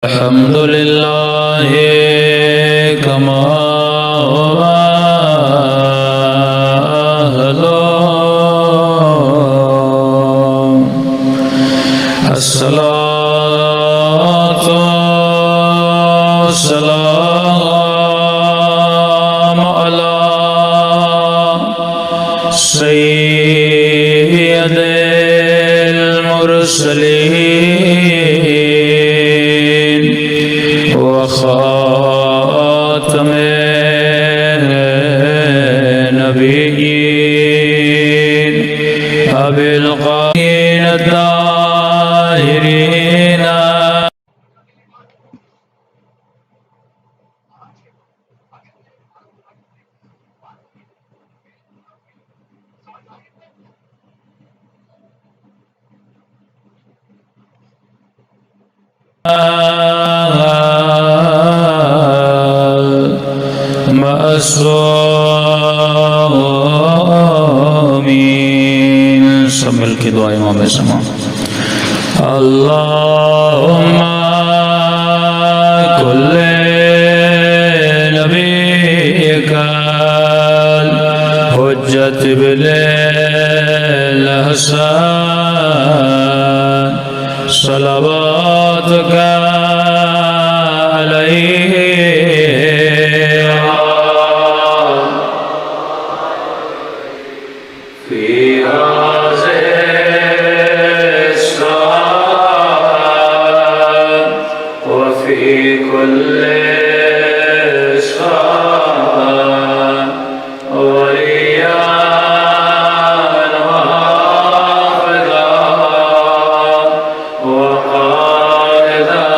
الحمد لله كما هو أهله الصلاة والسلام على سيد المرسلين وخاتم النبيين أبي القائن الطاهرين معصومين سمل کی دعا امام سما اللهم كل نبيك الحجة بالحسن صلواتك عليه في هذه الساعة وفي كل ساعة وليا وحافظا وقائدا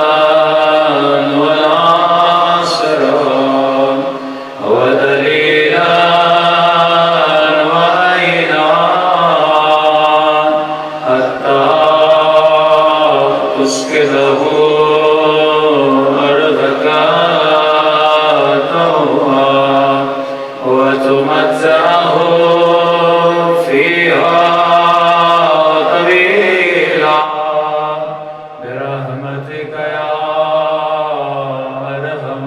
وناصرا ودليلا تسكنه أرضك طوعا وتمتعه فيها طويلا برحمتك يا أرحم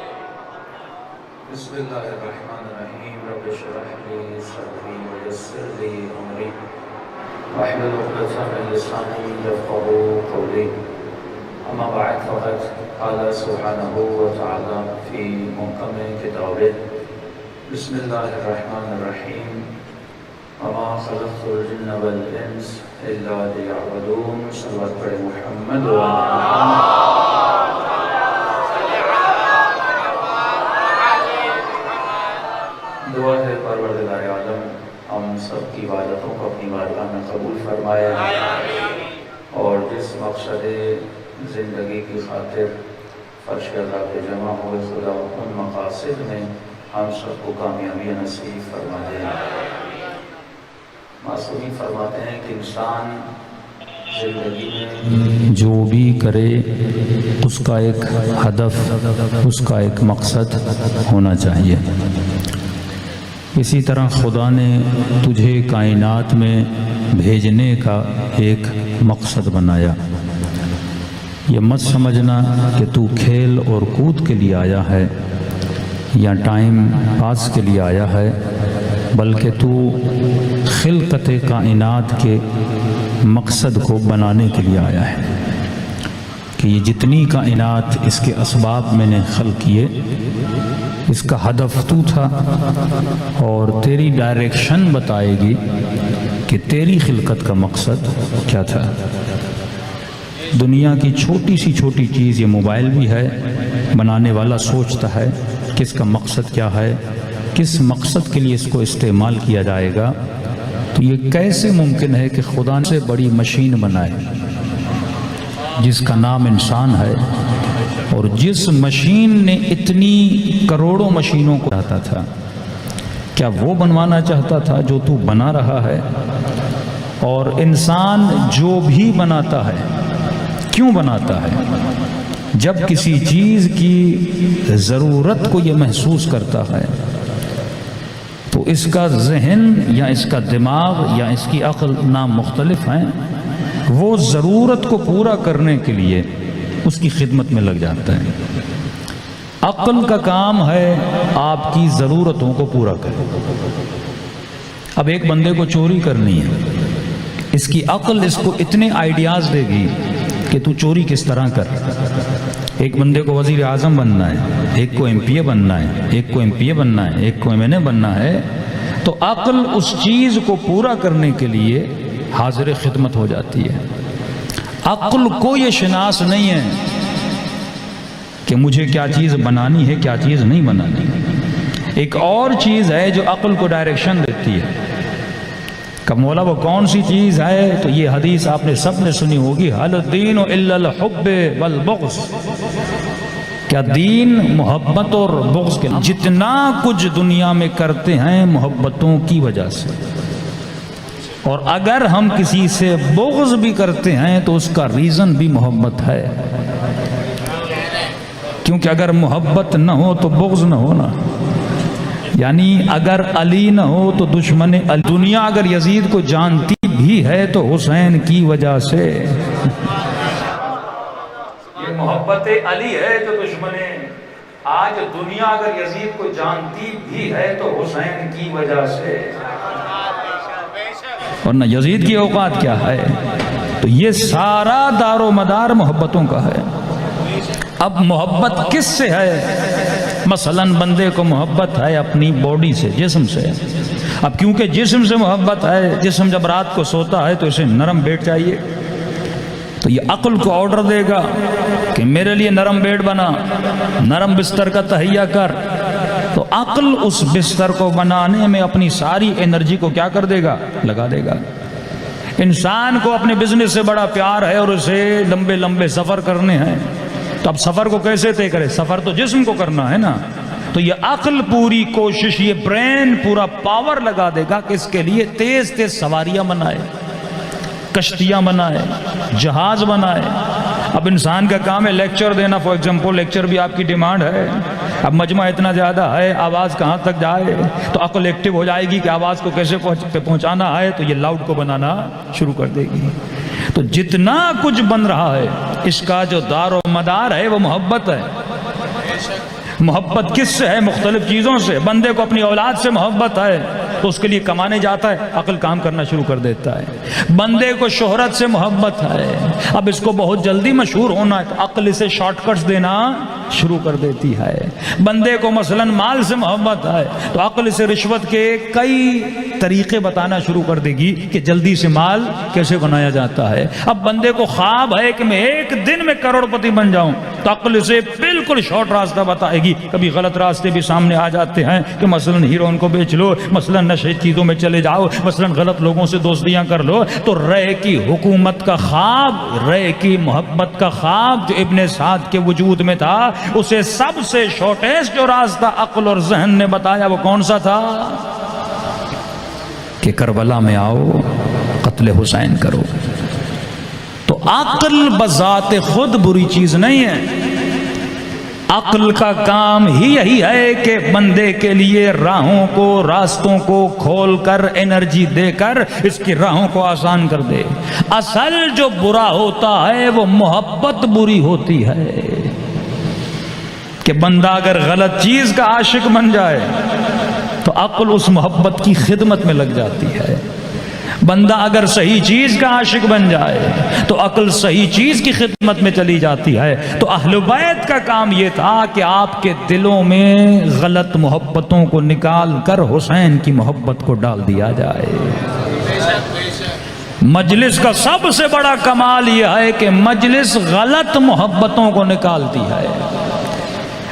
الراحمين. بسم الله الرحمن الرحيم رب اشرح لي صدري ويسر لي امري واحلل عقدة من لساني يفقهوا قولي اما بعد فقد قال سبحانه وتعالى في محكم كتابه بسم الله الرحمن الرحيم وما خلقت الجن والانس الا ليعبدون صلوات پر محمد وعلى دعا ہے پروردگار عالم ہم سب کی عبادتوں کو اپنی بارگاہ میں قبول فرمائے اور جس مقصد زندگی کی خاطر فرش اللہ پہ جمع ہوئے خدا ان مقاصد میں ہم سب کو کامیابی نصیب فرما دے. معصومین فرماتے ہیں کہ انسان زندگی میں جو بھی کرے اس کا ایک ہدف اس کا ایک مقصد ہونا چاہیے. اسی طرح خدا نے تجھے کائنات میں بھیجنے کا ایک مقصد بنایا. یہ مت سمجھنا کہ تو کھیل اور کود کے لیے آیا ہے یا ٹائم پاس کے لیے آیا ہے، بلکہ تو خلقت کائنات کے مقصد کو بنانے کے لیے آیا ہے کہ یہ جتنی کائنات اس کے اسباب میں نے خلق کیے اس کا ہدف تو تھا اور تیری ڈائریکشن بتائے گی کہ تیری خلقت کا مقصد کیا تھا. دنیا کی چھوٹی سی چھوٹی چیز یہ موبائل بھی ہے، بنانے والا سوچتا ہے کہ اس کا مقصد کیا ہے، کس مقصد کے لیے اس کو استعمال کیا جائے گا. تو یہ کیسے ممکن ہے کہ خدا سے بڑی مشین بنائے جس کا نام انسان ہے، اور جس مشین نے اتنی کروڑوں مشینوں کو چاہتا تھا، کیا وہ بنوانا چاہتا تھا جو تو بنا رہا ہے؟ اور انسان جو بھی بناتا ہے کیوں بناتا ہے؟ جب کسی چیز کی ضرورت کو یہ محسوس کرتا ہے تو اس کا ذہن یا اس کا دماغ یا اس کی عقل نام مختلف ہیں، وہ ضرورت کو پورا کرنے کے لیے اس کی خدمت میں لگ جاتا ہے۔ عقل کا کام ہے آپ کی ضرورتوں کو پورا کرے۔ اب ایک بندے کو چوری کرنی ہے، اس کی عقل اس کو اتنے آئیڈیاز دے گی کہ تو چوری کس طرح کر۔ ایک بندے کو وزیر اعظم بننا ہے، ایک کو ایم پی اے بننا ہے، ایک کو ایم پی اے بننا ہے، ایک کو ایم این اے بننا ہے، تو عقل اس چیز کو پورا کرنے کے لیے حاضر خدمت ہو جاتی ہے۔ عقل کو یہ شناس نہیں ہے کہ مجھے کیا چیز بنانی ہے، کیا چیز نہیں بنانی۔ ایک اور چیز ہے جو عقل کو ڈائریکشن دیتی ہے کہ مولا وہ کون سی چیز ہے، تو یہ حدیث آپ نے سب نے سنی ہوگی، حل الدین الا الحب والبغض، کیا دین محبت اور بغض کے، جتنا کچھ دنیا میں کرتے ہیں محبتوں کی وجہ سے، اور اگر ہم کسی سے بغض بھی کرتے ہیں تو اس کا ریزن بھی محبت ہے، کیونکہ اگر محبت نہ ہو تو بغض نہ ہونا، یعنی اگر علی نہ ہو تو دشمن علی۔ دنیا اگر یزید کو جانتی بھی ہے تو حسین کی وجہ سے، یہ محبت علی ہے جو دشمن آج دنیا اگر یزید کو جانتی بھی ہے تو حسین کی وجہ سے، ورنہ یزید کی اوقات کیا ہے۔ تو یہ سارا دار و مدار محبتوں کا ہے۔ اب محبت کس سے ہے؟ مثلا بندے کو محبت ہے اپنی باڈی سے، جسم سے۔ اب کیونکہ جسم سے محبت ہے، جسم جب رات کو سوتا ہے تو اسے نرم بیڈ چاہیے، تو یہ عقل کو آرڈر دے گا کہ میرے لیے نرم بیڈ بنا، نرم بستر کا تہیہ کر، تو عقل اس بستر کو بنانے میں اپنی ساری انرجی کو کیا کر دے گا؟ لگا دے گا۔ انسان کو اپنے بزنس سے بڑا پیار ہے اور اسے لمبے لمبے سفر کرنے ہیں، تو اب سفر کو کیسے طے کرے؟ سفر تو جسم کو کرنا ہے نا، تو یہ عقل پوری کوشش، یہ برین پورا پاور لگا دے گا کہ اس کے لیے تیز تیز سواریاں بنائے، کشتیاں بنائے، جہاز بنائے۔ اب انسان کا کام ہے لیکچر دینا، فار ایگزامپل لیکچر بھی آپ کی ڈیمانڈ ہے، اب مجمع اتنا زیادہ ہے، آواز کہاں تک جائے، تو عقل ایکٹیو ہو جائے گی کہ آواز کو کیسے پہنچانا ہے، تو یہ لاؤڈ کو بنانا شروع کر دے گی۔ تو جتنا کچھ بن رہا ہے اس کا جو دار و مدار ہے وہ محبت ہے۔ محبت کس سے ہے؟ مختلف چیزوں سے۔ بندے کو اپنی اولاد سے محبت ہے تو اس کے لیے کمانے جاتا ہے، عقل کام کرنا شروع کر دیتا ہے۔ بندے کو شہرت سے محبت ہے، اب اس کو بہت جلدی مشہور ہونا ہے تو عقل اسے شارٹ کٹس دینا شروع کر دیتی ہے۔ بندے کو مثلا مال سے محبت ہے تو عقل اسے رشوت کے کئی طریقے بتانا شروع کر دے گی کہ جلدی سے مال کیسے بنایا جاتا ہے۔ اب بندے کو خواب ہے کہ میں ایک دن میں کروڑ پتی بن جاؤں تو عقل اسے بالکل شارٹ راستہ بتائے گی۔ کبھی غلط راستے بھی سامنے آ جاتے ہیں کہ مثلا ہیروئن کو بیچ لو، مثلا نشے چیزوں میں چلے جاؤ، مثلا غلط لوگوں سے دوستیاں کر لو۔ تو رے کی حکومت کا خواب، رے کی محبت کا خواب جو ابن سعد کے وجود میں تھا، اسے سب سے شارٹیسٹ جو راستہ عقل اور ذہن نے بتایا وہ کون سا تھا؟ کہ کربلا میں آؤ، قتل حسین کرو۔ تو عقل بذات خود بری چیز نہیں ہے، عقل کا کام ہی یہی ہے کہ بندے کے لیے راہوں کو، راستوں کو کھول کر، انرجی دے کر اس کی راہوں کو آسان کر دے۔ اصل جو برا ہوتا ہے وہ محبت بری ہوتی ہے، کہ بندہ اگر غلط چیز کا عاشق بن جائے تو عقل اس محبت کی خدمت میں لگ جاتی ہے۔ بندہ اگر صحیح چیز کا عاشق بن جائے تو عقل صحیح چیز کی خدمت میں چلی جاتی ہے۔ تو اہل بیت کا کام یہ تھا کہ آپ کے دلوں میں غلط محبتوں کو نکال کر حسین کی محبت کو ڈال دیا جائے۔ مجلس کا سب سے بڑا کمال یہ ہے کہ مجلس غلط محبتوں کو نکالتی ہے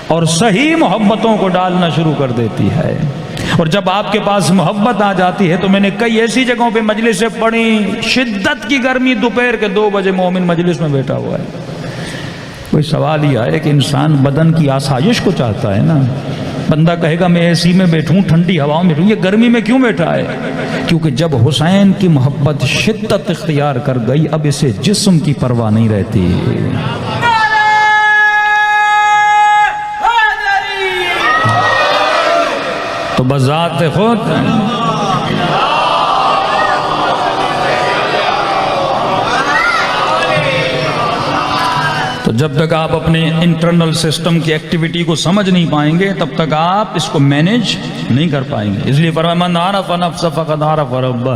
اور صحیح محبتوں کو ڈالنا شروع کر دیتی ہے۔ اور جب آپ کے پاس محبت آ جاتی ہے، تو میں نے کئی ایسی جگہوں پہ مجلسیں پڑھی، شدت کی گرمی، دوپہر کے 2 بجے مومن مجلس میں بیٹھا ہوا ہے۔ کوئی سوال یہ ہے کہ انسان بدن کی آسائش کو چاہتا ہے نا، بندہ کہے گا میں اے سی میں بیٹھوں، ٹھنڈی ہواؤں میں بیٹھوں، یہ گرمی میں کیوں بیٹھا ہے؟ کیونکہ جب حسین کی محبت شدت اختیار کر گئی، اب اسے جسم کی پرواہ نہیں رہتی۔ تو بذات خود تو جب تک آپ اپنے انٹرنل سسٹم کی ایکٹیویٹی کو سمجھ نہیں پائیں گے تب تک آپ اس کو مینیج نہیں کر پائیں گے. اس لیے فرمایا من عرف نفسہ فقد عرف ربہ،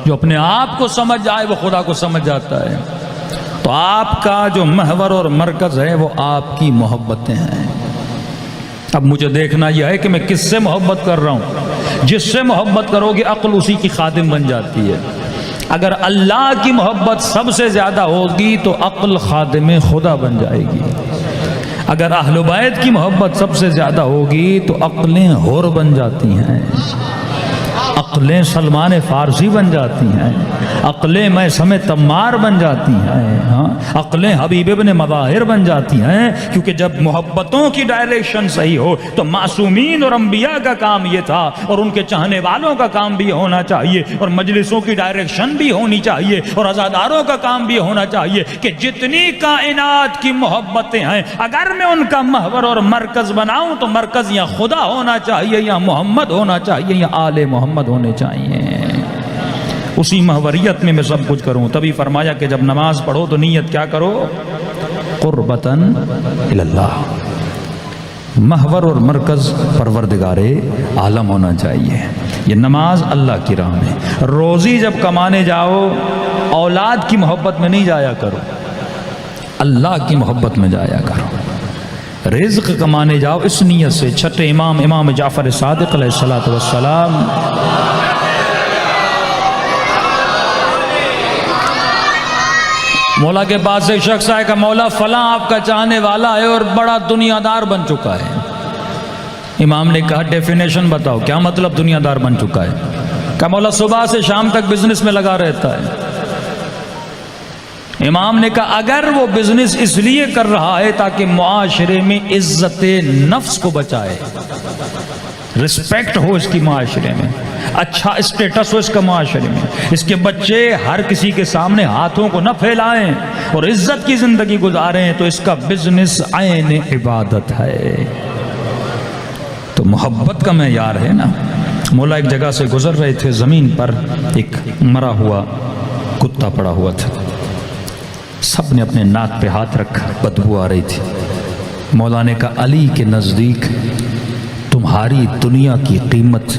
جو اپنے آپ کو سمجھ جائے وہ خدا کو سمجھ جاتا ہے. تو آپ کا جو محور اور مرکز ہے وہ آپ کی محبتیں ہیں. اب مجھے دیکھنا یہ ہے کہ میں کس سے محبت کر رہا ہوں. جس سے محبت کرو گے عقل اسی کی خادم بن جاتی ہے. اگر اللہ کی محبت سب سے زیادہ ہوگی تو عقل خادم خدا بن جائے گی. اگر اہل بیت کی محبت سب سے زیادہ ہوگی تو عقلیں حور بن جاتی ہیں، عقلیں سلمان فارسی بن جاتی ہیں، عقلیں میثم تمار بن جاتی ہیں، عقلیں حبیب ابن مظاہر بن جاتی ہیں. کیونکہ جب محبتوں کی ڈائریکشن صحیح ہو تو معصومین اور انبیاء کا کام یہ تھا، اور ان کے چاہنے والوں کا کام بھی ہونا چاہیے، اور مجلسوں کی ڈائریکشن بھی ہونی چاہیے، اور عزاداروں کا کام بھی ہونا چاہیے کہ جتنی کائنات کی محبتیں ہیں اگر میں ان کا محور اور مرکز بناؤں تو مرکز یا خدا ہونا چاہیے یا محمد ہونا چاہیے یا آل محمد ہونے چاہیے. اسی محوریت میں سب کچھ کروں. تبھی فرمایا کہ جب نماز پڑھو تو نیت کیا کرو؟ قربتاً اللہ. محور اور مرکز پروردگار عالم ہونا چاہیے. یہ نماز اللہ کی راہ میں. روزی جب کمانے جاؤ اولاد کی محبت میں نہیں جایا کرو، اللہ کی محبت میں جایا کرو. رزق کمانے جاؤ اس نیت سے. چھٹے امام جعفر صادق علیہ السلام مولا کے پاس ایک شخص آئے کہ مولا فلاں آپ کا چاہنے والا ہے اور بڑا دنیا دار بن چکا ہے. امام نے کہا ڈیفینیشن بتاؤ، کیا مطلب دنیا دار بن چکا ہے؟ کہ مولا صبح سے شام تک بزنس میں لگا رہتا ہے. امام نے کہا اگر وہ بزنس اس لیے کر رہا ہے تاکہ معاشرے میں عزت نفس کو بچائے، رسپیکٹ ہو اس کی معاشرے میں، اچھا اسٹیٹس ہو اس کا معاشرے میں، اس کے بچے ہر کسی کے سامنے ہاتھوں کو نہ پھیلائیں اور عزت کی زندگی گزاریں، تو اس کا بزنس عین عبادت ہے. تو محبت کا معیار ہے نا. مولا ایک جگہ سے گزر رہے تھے، زمین پر ایک مرا ہوا کتا پڑا ہوا تھا. سب نے اپنے ناک پہ ہاتھ رکھا، بدبو آ رہی تھی. مولا نے کہا علی کے نزدیک تمہاری دنیا کی قیمت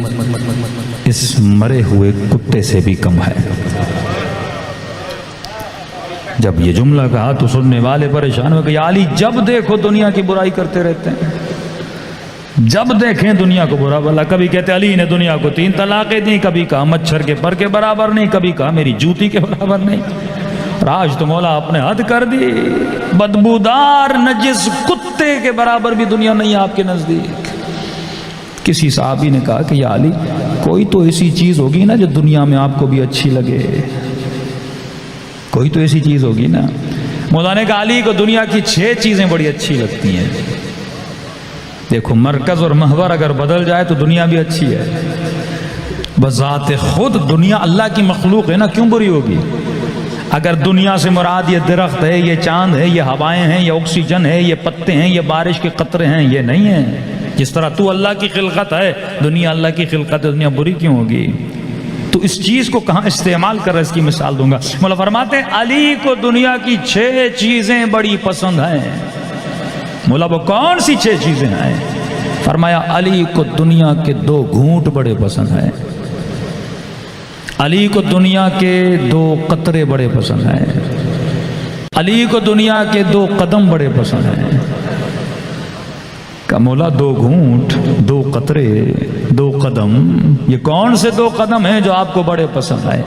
اس مرے ہوئے کتے سے بھی کم ہے. جب یہ جملہ کہا تو سننے والے پریشان ہو گئے. یا علی جب دیکھو دنیا کی برائی کرتے رہتے ہیں، جب دیکھیں دنیا کو برا بھلا. کبھی کہتے علی نے دنیا کو 3 طلاقیں دی، کبھی کہا مچھر کے پر کے برابر نہیں، کبھی کہا میری جوتی کے برابر نہیں. آج تو مولا آپ نے حد کر دی. بدبودار نجس کتے کے برابر بھی دنیا نہیں آپ کے نزدیک. کسی صحابی نے کہا کہ یا علی کوئی تو ایسی چیز ہوگی نا جو دنیا میں آپ کو بھی اچھی لگے، کوئی تو ایسی چیز ہوگی نا. مولا نے کہا علی کو دنیا کی 6 چیزیں بڑی اچھی لگتی ہیں. دیکھو مرکز اور محور اگر بدل جائے تو دنیا بھی اچھی ہے. بذات خود دنیا اللہ کی مخلوق ہے نا، کیوں بری ہوگی؟ اگر دنیا سے مراد یہ درخت ہے، یہ چاند ہے، یہ ہوائیں ہیں، یہ آکسیجن ہے، یہ پتے ہیں، یہ بارش کے قطرے ہیں، یہ نہیں ہے. جس طرح تو اللہ کی خلقت ہے، دنیا اللہ کی خلقت ہے، دنیا بری کیوں ہوگی؟ تو اس چیز کو کہاں استعمال کر رہا ہے، اس کی مثال دوں گا. مولا فرماتے ہیں علی کو دنیا کی 6 چیزیں بڑی پسند ہیں. مولا وہ کون سی 6 چیزیں ہیں؟ فرمایا علی کو دنیا کے 2 گھونٹ بڑے پسند ہیں، علی کو دنیا کے 2 قطرے بڑے پسند ہیں، علی کو دنیا کے 2 قدم بڑے پسند ہیں. کہ مولا 2 گھونٹ، 2 قطرے، 2 قدم، یہ کون سے 2 قدم ہیں جو آپ کو بڑے پسند آئے؟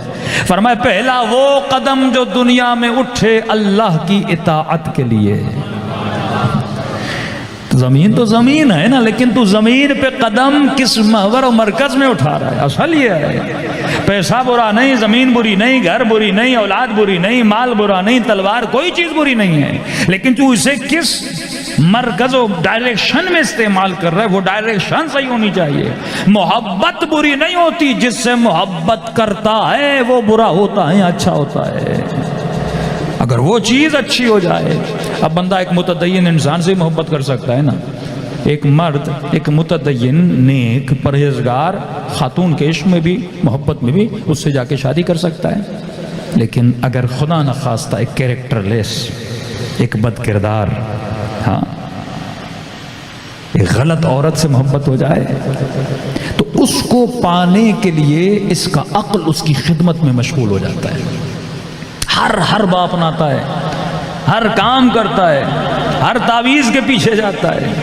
فرمایا پہلا وہ قدم جو دنیا میں اٹھے اللہ کی اطاعت کے لیے. زمین تو زمین ہے نا، لیکن تو زمین پہ قدم کس محور و مرکز میں اٹھا رہا ہے؟ اصل یہ ہے پیسہ برا نہیں، زمین بری نہیں، گھر بری نہیں، اولاد بری نہیں، مال برا نہیں، تلوار کوئی چیز بری نہیں ہے، لیکن تو اسے کس مرکز و ڈائریکشن میں استعمال کر رہا ہے، وہ ڈائریکشن صحیح ہونی چاہیے. محبت بری نہیں ہوتی، جس سے محبت کرتا ہے وہ برا ہوتا ہے، اچھا ہوتا ہے. اگر وہ چیز اچھی ہو جائے. اب بندہ ایک متدین انسان سے محبت کر سکتا ہے نا، ایک مرد ایک متدین نیک پرہیزگار خاتون کے عشق میں بھی محبت میں بھی اس سے جا کے شادی کر سکتا ہے، لیکن اگر خدا نخواستہ ایک کیریکٹر لیس، ایک بد کردار، ہاں ایک غلط عورت سے محبت ہو جائے تو اس کو پانے کے لیے اس کا عقل اس کی خدمت میں مشغول ہو جاتا ہے، ہر باپ اپناتا ہے، ہر کام کرتا ہے، ہر تعویذ کے پیچھے جاتا ہے،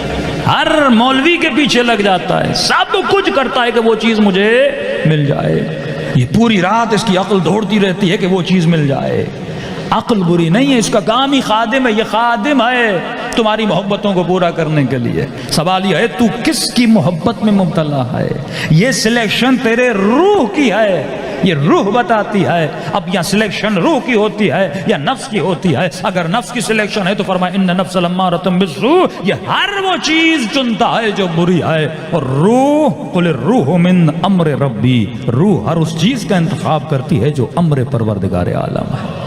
ہر مولوی کے پیچھے لگ جاتا ہے، سب کچھ کرتا ہے کہ وہ چیز مجھے مل جائے، یہ پوری رات اس کی عقل دوڑتی رہتی ہے کہ وہ چیز مل جائے۔ عقل بری نہیں ہے، اس کا کام ہی خادم ہے، یہ خادم ہے تمہاری محبتوں کو پورا کرنے کے لیے۔ سوال یہ ہے تو کس کی محبت میں مبتلا ہے؟ یہ سلیکشن تیرے روح کی ہے، یہ روح بتاتی ہے۔ اب یہاں سلیکشن روح کی ہوتی ہے یا نفس کی ہوتی ہے؟ اگر نفس کی سلیکشن ہے تو فرمایا ان نفس لامارۃ بالسوء، یہ ہر وہ چیز چنتا ہے جو بری ہے، اور روح قل الروح من امر ربی، روح ہر اس چیز کا انتخاب کرتی ہے جو امر پروردگار عالم ہے۔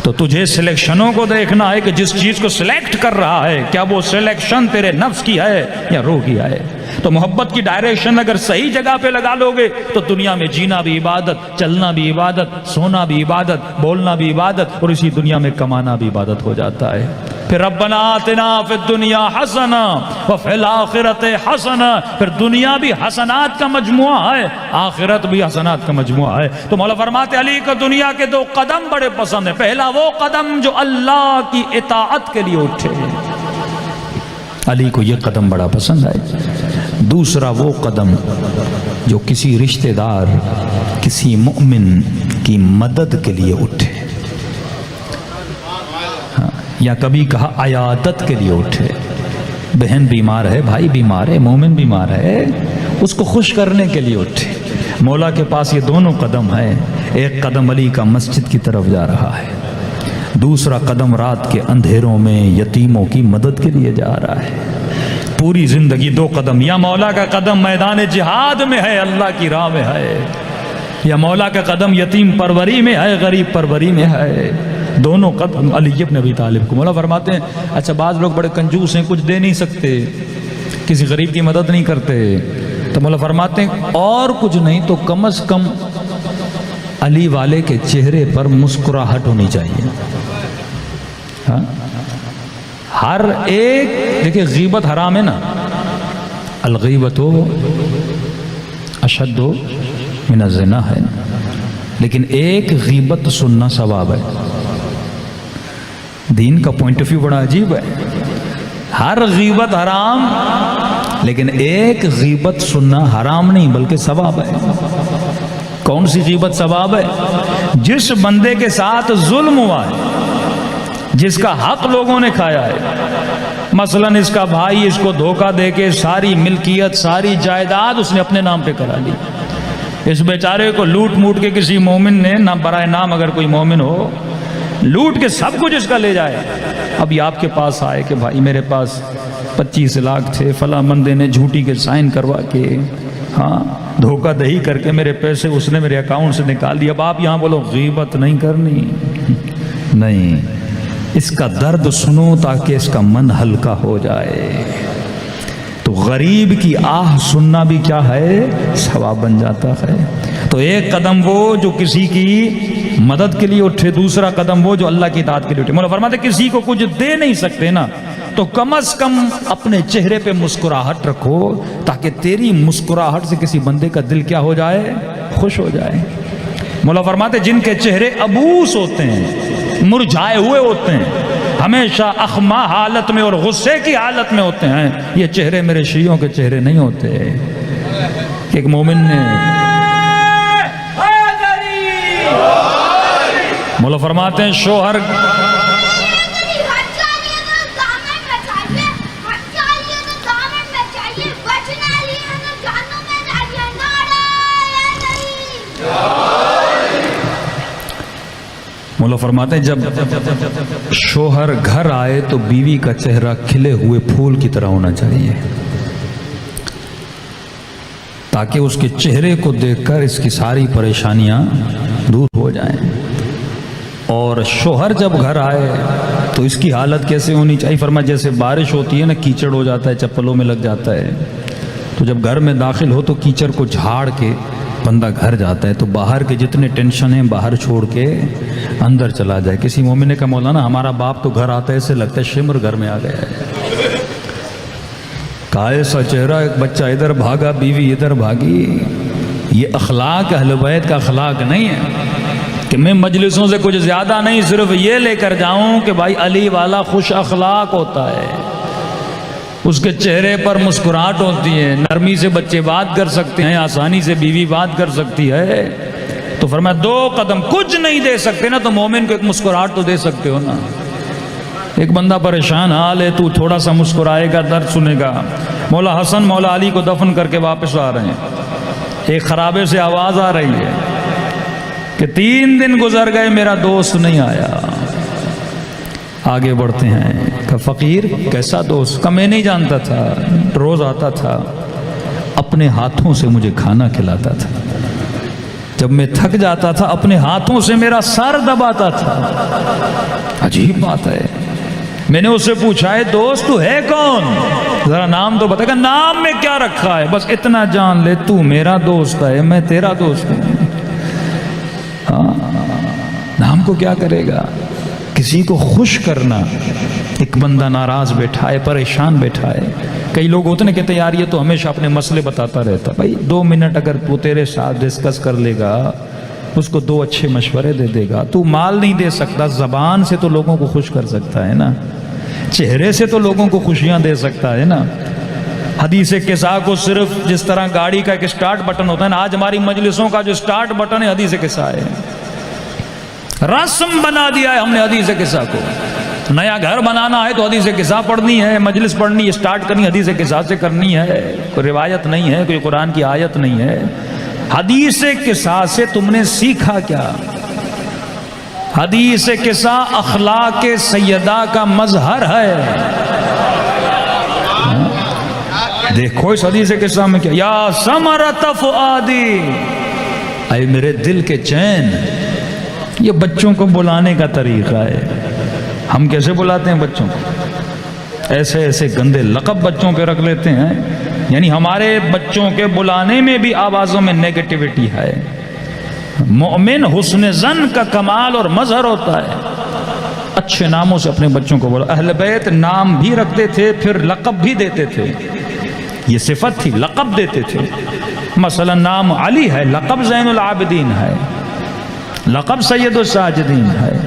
تو تجھے سلیکشنوں کو دیکھنا ہے کہ جس چیز کو سلیکٹ کر رہا ہے کیا وہ سلیکشن تیرے نفس کی ہے یا روح کی ہے۔ تو محبت کی ڈائریکشن اگر صحیح جگہ پہ لگا لو گے تو دنیا میں جینا بھی عبادت، چلنا بھی عبادت، سونا بھی عبادت، بولنا بھی عبادت، اور اسی دنیا میں کمانا بھی عبادت ہو جاتا ہے۔ پھر ربنا آتنا فی الدنیا حسنہ وفی الآخرۃ حسنہ، پھر دنیا بھی حسنات کا مجموعہ ہے، آخرت بھی حسنات کا مجموعہ ہے۔ تو مولا فرماتے علی کو دنیا کے دو قدم بڑے پسند ہیں، پہلا وہ قدم جو اللہ کی اطاعت کے لیے اٹھے، علی کو یہ قدم بڑا پسند ہے۔ دوسرا وہ قدم جو کسی رشتہ دار، کسی مومن کی مدد کے لیے اٹھے، یا کبھی کہا عیادت کے لیے اٹھے۔ بہن بیمار ہے، بھائی بیمار ہے، مومن بیمار ہے، اس کو خوش کرنے کے لیے اٹھے۔ مولا کے پاس یہ دونوں قدم ہیں، ایک قدم علی کا مسجد کی طرف جا رہا ہے، دوسرا قدم رات کے اندھیروں میں یتیموں کی مدد کے لیے جا رہا ہے۔ پوری زندگی دو قدم، یا مولا کا قدم میدان جہاد میں ہے، اللہ کی راہ میں ہے، یا مولا کا قدم یتیم پروری میں ہے، غریب پروری میں ہے۔ دونوں قدم علی ابن ابی طالب کو۔ مولا فرماتے ہیں اچھا بعض لوگ بڑے کنجوس ہیں، کچھ دے نہیں سکتے، کسی غریب کی مدد نہیں کرتے، تو مولا فرماتے ہیں اور کچھ نہیں تو کم از کم علی والے کے چہرے پر مسکراہٹ ہونی چاہیے۔ ہاں ہر ایک دیکھیں غیبت حرام ہے نا، الغیبت اشد من الزنا ہے، لیکن ایک غیبت سننا ثواب ہے۔ دین کا پوائنٹ آف ویو بڑا عجیب ہے، ہر غیبت حرام لیکن ایک غیبت سننا حرام نہیں بلکہ ثواب ہے۔ کون سی غیبت ثواب ہے؟ جس بندے کے ساتھ ظلم ہوا ہے، جس کا حق لوگوں نے کھایا ہے، مثلا اس کا بھائی اس کو دھوکہ دے کے ساری ملکیت ساری جائیداد اس نے اپنے نام پہ کرا لی، اس بیچارے کو لوٹ موٹ کے کسی مومن نے، نہ برائے نام اگر کوئی مومن ہو، لوٹ کے سب کچھ اس کا لے جائے، اب یہ آپ کے پاس آئے کہ بھائی میرے پاس 25 لاکھ تھے، فلاں بندے نے جھوٹی کے سائن کروا کے، ہاں دھوکہ دہی کر کے میرے پیسے اس نے میرے اکاؤنٹ سے نکال دیا۔ اب آپ یہاں بولو غیبت نہیں کرنی، نہیں، اس کا درد سنو تاکہ اس کا من ہلکا ہو جائے۔ تو غریب کی آہ سننا بھی کیا ہے؟ ثواب بن جاتا ہے۔ تو ایک قدم وہ جو کسی کی مدد کے لیے اٹھے، دوسرا قدم وہ جو اللہ کی اطاعت کے لیے اٹھے۔ مولا فرماتے کسی کو کچھ دے نہیں سکتے نا تو کم از کم اپنے چہرے پہ مسکراہٹ رکھو تاکہ تیری مسکراہٹ سے کسی بندے کا دل کیا ہو جائے؟ خوش ہو جائے۔ مولا فرماتے جن کے چہرے ابوس ہوتے ہیں، مرجھائے ہوئے ہوتے ہیں، ہمیشہ اخما حالت میں اور غصے کی حالت میں ہوتے ہیں، یہ چہرے میرے شیعوں کے چہرے نہیں ہوتے۔ کہ ایک مومن نے مولا فرماتے ہیں شوہر مولا فرماتے ہیں جب شوہر گھر آئے تو بیوی کا چہرہ کھلے ہوئے پھول کی طرح ہونا چاہیے تاکہ اس کے چہرے کو دیکھ کر اس کی ساری پریشانیاں دور ہو جائیں۔ اور شوہر جب گھر آئے تو اس کی حالت کیسے ہونی چاہیے؟ فرمایا جیسے بارش ہوتی ہے نا، کیچڑ ہو جاتا ہے، چپلوں میں لگ جاتا ہے، تو جب گھر میں داخل ہو تو کیچڑ کو جھاڑ کے بندہ گھر جاتا ہے، تو باہر کے جتنے ٹینشن ہیں باہر چھوڑ کے اندر چلا جائے۔ کسی مومن نے کہا مولانا ہمارا باپ تو گھر آتا ہے ایسے لگتا ہے شمر گھر میں آ گیا ہے، کہا ایسا چہرہ، ایک بچہ ادھر بھاگا، بیوی ادھر بھاگی۔ یہ اخلاق اہل بیت کا اخلاق نہیں ہے کہ میں مجلسوں سے کچھ زیادہ نہیں صرف یہ لے کر جاؤں کہ بھائی علی والا خوش اخلاق ہوتا ہے، اس کے چہرے پر مسکراہٹ ہوتی ہے، نرمی سے بچے بات کر سکتے ہیں، آسانی سے بیوی بات کر سکتی ہے۔ تو فرمایا 2 قدم کچھ نہیں دے سکتے نا تو مومن کو ایک مسکراہٹ تو دے سکتے ہو نا۔ ایک بندہ پریشان حال ہے، تو تھوڑا سا مسکرائے گا، درد سنے گا۔ مولا حسن مولا علی کو دفن کر کے واپس آ رہے ہیں، ایک خرابے سے آواز آ رہی ہے کہ 3 دن گزر گئے میرا دوست نہیں آیا۔ آگے بڑھتے ہیں کہ فقیر کیسا دوست؟ کہ میں نہیں جانتا تھا، روز آتا تھا، اپنے ہاتھوں سے مجھے کھانا کھلاتا تھا، جب میں تھک جاتا تھا اپنے ہاتھوں سے میرا سر دباتا تھا۔ عجیب بات ہے۔ میں نے اس سے پوچھا ہے دوست تو ہے کون؟ ذرا نام تو بتا۔ کہ نام میں کیا رکھا ہے؟ بس اتنا جان لے تو میرا دوست ہے، میں تیرا دوست ہوں۔ نام کو کیا کرے گا؟ کسی کو خوش کرنا۔ ایک بندہ ناراض بیٹھا ہے، پریشان بیٹھا ہے، کئی لوگ ہوتے ہیں کہتے ہیں یار یہ تو ہمیشہ اپنے مسئلے بتاتا رہتا۔ بھائی 2 منٹ اگر تو تیرے ساتھ ڈسکس کر لے گا، اس کو 2 اچھے مشورے دے دے گا۔ تو مال نہیں دے سکتا، زبان سے تو لوگوں کو خوش کر سکتا ہے نا، چہرے سے تو لوگوں کو خوشیاں دے سکتا ہے نا۔ حدیث قصہ کو صرف جس طرح گاڑی کا ایک سٹارٹ بٹن ہوتا ہے نا، آج ہماری مجلسوں کا جو سٹارٹ بٹن ہے حدیث قصہ ہے۔ رسم بنا دیا ہے ہم نے حدیث قصہ کو۔ نیا گھر بنانا ہے تو حدیث قصہ پڑھنی ہے، مجلس پڑھنی ہے، سٹارٹ کرنی حدیث قصہ سے کرنی ہے۔ کوئی روایت نہیں ہے، کوئی قرآن کی آیت نہیں ہے۔ حدیث قصہ سے تم نے سیکھا کیا؟ حدیث قصہ اخلاق سیدہ کا مظہر ہے۔ دیکھو اس حدیث قصہ میں کیا، یا ثمرۃ فؤادی، اے میرے دل کے چین۔ یہ بچوں کو بلانے کا طریقہ ہے۔ ہم کیسے بلاتے ہیں بچوں کو؟ ایسے ایسے گندے لقب بچوں پہ رکھ لیتے ہیں، یعنی ہمارے بچوں کے بلانے میں بھی آوازوں میں نیگیٹیوٹی ہے۔ مومن حسن ظن کا کمال اور مظہر ہوتا ہے، اچھے ناموں سے اپنے بچوں کو بولا۔ اہل بیت نام بھی رکھتے تھے، پھر لقب بھی دیتے تھے، یہ صفت تھی، لقب دیتے تھے۔ مثلا نام علی ہے، لقب زین العابدین ہے، لقب سید الساجدین ہے۔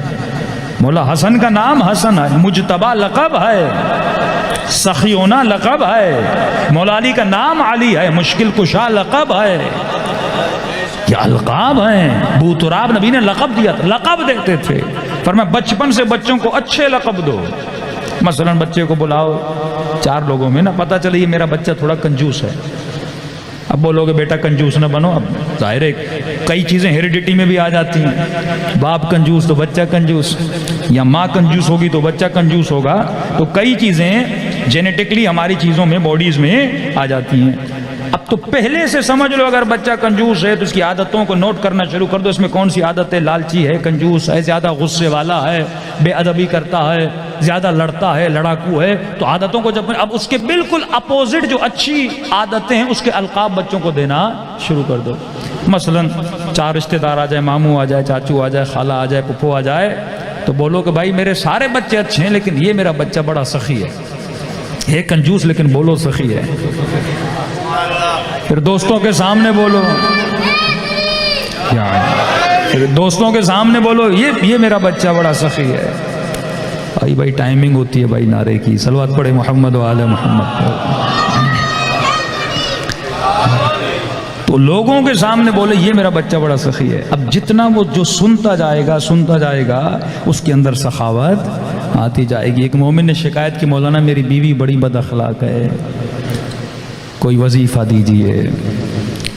مولا حسن کا نام حسن ہے، مجتبہ لقب ہے، سخیونہ لقب ہے۔ مولا علی کا نام علی ہے، مشکل کشا لقب ہے۔ یہ القاب ہیں، ابو تراب نبی نے لقب دیا تھا، لقب دیتے تھے۔ فرمایا بچپن سے بچوں کو اچھے لقب دو۔ مثلا بچے کو بلاؤ 4 لوگوں میں نا، پتہ چلے یہ میرا بچہ تھوڑا کنجوس ہے، اب بولو کہ بیٹا کنجوس نہ بنو۔ اب ظاہر ہے کئی چیزیں ہیریڈیٹی میں بھی آ جاتی ہیں، باپ کنجوس تو بچہ کنجوس، یا ماں کنجوس ہوگی تو بچہ کنجوس ہوگا، تو کئی چیزیں جینیٹکلی ہماری چیزوں میں باڈیز میں آ جاتی ہیں۔ اب تو پہلے سے سمجھ لو اگر بچہ کنجوس ہے تو اس کی عادتوں کو نوٹ کرنا شروع کر دو، اس میں کون سی عادت ہے، لالچی ہے، کنجوس ہے، زیادہ غصے والا ہے، بے ادبی کرتا ہے، زیادہ لڑتا ہے، لڑاکو ہے، تو عادتوں کو جب اب اس کے بالکل اپوزٹ جو اچھی عادتیں ہیں اس کے القاب بچوں کو دینا شروع کر دو۔ مثلا 4 رشتہ دار آ جائے، ماموں آ جائے، چاچو آ جائے، خالہ آ جائے، پھپھو آ جائے، تو بولو کہ بھائی میرے سارے بچے اچھے ہیں لیکن یہ میرا بچہ بڑا سخی ہے کنجوس لیکن بولو سخی ہے۔ پھر دوستوں کے سامنے بولو، پھر دوستوں کے سامنے بولو یہ میرا بچہ بڑا سخی ہے۔ بھائی ٹائمنگ ہوتی ہے بھائی نعرے کی، صلوات پڑھے محمد و آل محمد۔ تو لوگوں کے سامنے بولے یہ میرا بچہ بڑا سخی ہے۔ اب جتنا وہ جو سنتا جائے گا اس کے اندر سخاوت آتی جائے گی۔ ایک مومن نے شکایت کی مولانا میری بیوی بڑی بد اخلاق ہے، کوئی وظیفہ دیجئے۔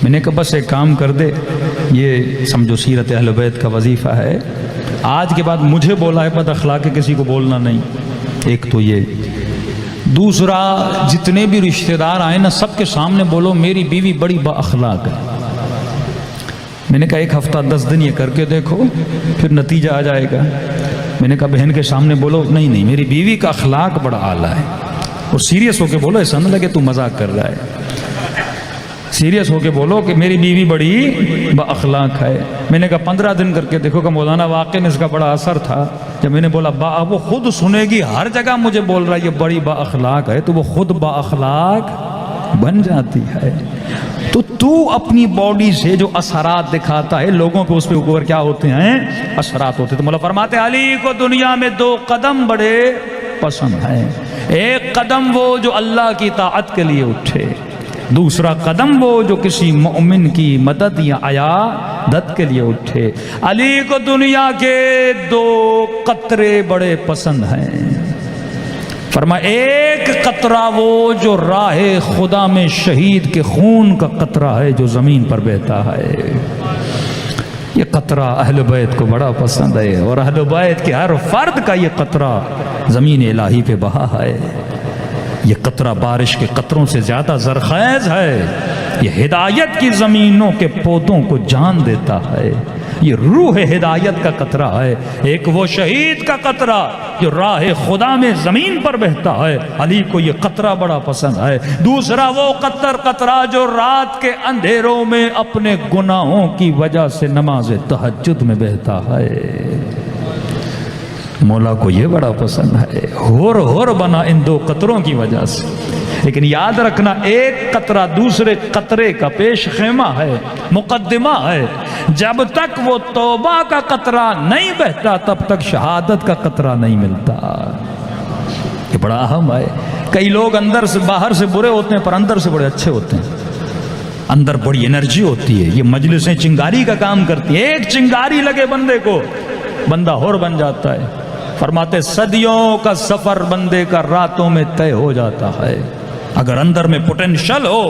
میں نے کہا بس ایک کام کر دے، یہ سمجھو سیرت اہل بیت کا وظیفہ ہے، آج کے بعد مجھے بولا ہے بد اخلاق ہے کسی کو بولنا نہیں۔ ایک تو یہ، دوسرا جتنے بھی رشتہ دار آئے نا سب کے سامنے بولو میری بیوی بڑی با اخلاق ہے۔ میں نے کہا 1 ہفتہ 10 دن یہ کر کے دیکھو پھر نتیجہ آ جائے گا. میں نے کہا بہن کے سامنے بولو نہیں میری بیوی کا اخلاق بڑا اعلیٰ ہے. اور سیریس ہو کے بولو، ایسا نہ لگے تو مذاق کر رہا ہے. سیریس ہو کے بولو کہ میری بیوی بڑی با اخلاق ہے. میں نے کہا 15 دن کر کے دیکھو کہ مولانا واقعی میں اس کا بڑا اثر تھا. جب میں نے بولا وہ خود سنے گی، ہر جگہ مجھے بول رہا ہے یہ بڑی با اخلاق ہے، تو وہ خود با اخلاق بن جاتی ہے. تو اپنی باڈی سے جو اثرات دکھاتا ہے لوگوں کو اس پہ اوپر کیا ہوتے ہیں؟ اثرات ہوتے ہیں. تو مولا فرماتے ہیں علی کو دنیا میں 2 قدم بڑے پسند ہیں. ایک قدم وہ جو اللہ کی طاعت کے لیے اٹھے، دوسرا قدم وہ جو کسی مومن کی مدد یا عیادت کے لیے اٹھے. علی کو دنیا کے 2 قطرے بڑے پسند ہیں. فرما ایک قطرہ وہ جو راہ خدا میں شہید کے خون کا قطرہ ہے جو زمین پر بہتا ہے. یہ قطرہ اہل بیت کو بڑا پسند ہے، اور اہل بیت کے ہر فرد کا یہ قطرہ زمین الہی پہ بہا ہے. یہ قطرہ بارش کے قطروں سے زیادہ زرخیز ہے. یہ ہدایت کی زمینوں کے پودوں کو جان دیتا ہے. یہ روح ہدایت کا قطرہ ہے. ایک وہ شہید کا قطرہ جو راہ خدا میں زمین پر بہتا ہے، علی کو یہ قطرہ بڑا پسند ہے. دوسرا وہ قطرہ جو رات کے اندھیروں میں اپنے گناہوں کی وجہ سے نماز تہجد میں بہتا ہے. مولا کو یہ بڑا پسند ہے. ہور بنا ان 2 قطروں کی وجہ سے. لیکن یاد رکھنا ایک قطرہ دوسرے قطرے کا پیش خیمہ ہے، مقدمہ ہے. جب تک وہ توبہ کا قطرہ نہیں بہتا تب تک شہادت کا قطرہ نہیں ملتا. یہ بڑا اہم ہے. کئی لوگ اندر سے باہر سے برے ہوتے ہیں پر اندر سے بڑے اچھے ہوتے ہیں. اندر بڑی انرجی ہوتی ہے. یہ مجلسیں چنگاری کا کام کرتی ہیں. ایک چنگاری لگے بندے کو، بندہ ہور بن جاتا ہے. فرماتے صدیوں کا سفر بندے کا راتوں میں طے ہو جاتا ہے. اگر اندر میں پوٹینشل ہو،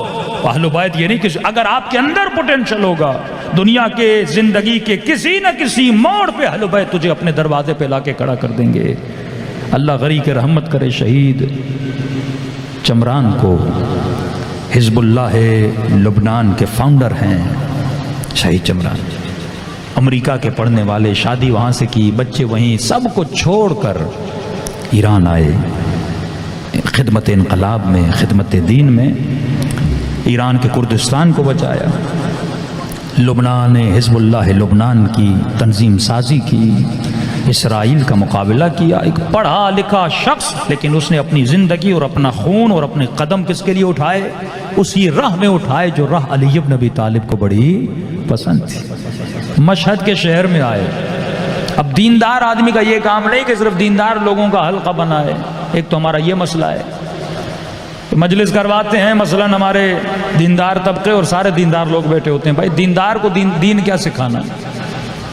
اہل بیت یہ نہیں کہ اگر آپ کے اندر پوٹینشل ہوگا، دنیا کے زندگی کے کسی نہ کسی موڑ پہ اہل بیت تجھے اپنے دروازے پہ لا کے کھڑا کر دیں گے. اللہ غری کے رحمت کرے شہید چمران کو. حزب اللہ لبنان کے فاؤنڈر ہیں شہید چمران. امریکہ کے پڑھنے والے، شادی وہاں سے کی، بچے وہیں، سب کو چھوڑ کر ایران آئے خدمت انقلاب میں، خدمت دین میں. ایران کے کردستان کو بچایا. لبنان، حزب اللہ لبنان کی تنظیم سازی کی، اسرائیل کا مقابلہ کیا. ایک پڑھا لکھا شخص، لیکن اس نے اپنی زندگی اور اپنا خون اور اپنے قدم کس کے لیے اٹھائے؟ اسی راہ میں اٹھائے جو راہ علی بن ابی طالب کو بڑی پسند تھی. مشہد کے شہر میں آئے. اب دیندار آدمی کا یہ کام نہیں کہ صرف دیندار لوگوں کا حلقہ بنائے. ایک تو ہمارا یہ مسئلہ ہے کہ مجلس کرواتے ہیں مثلا ہمارے دیندار طبقے اور سارے دیندار لوگ بیٹھے ہوتے ہیں. بھائی دیندار کو دین کیا سکھانا؟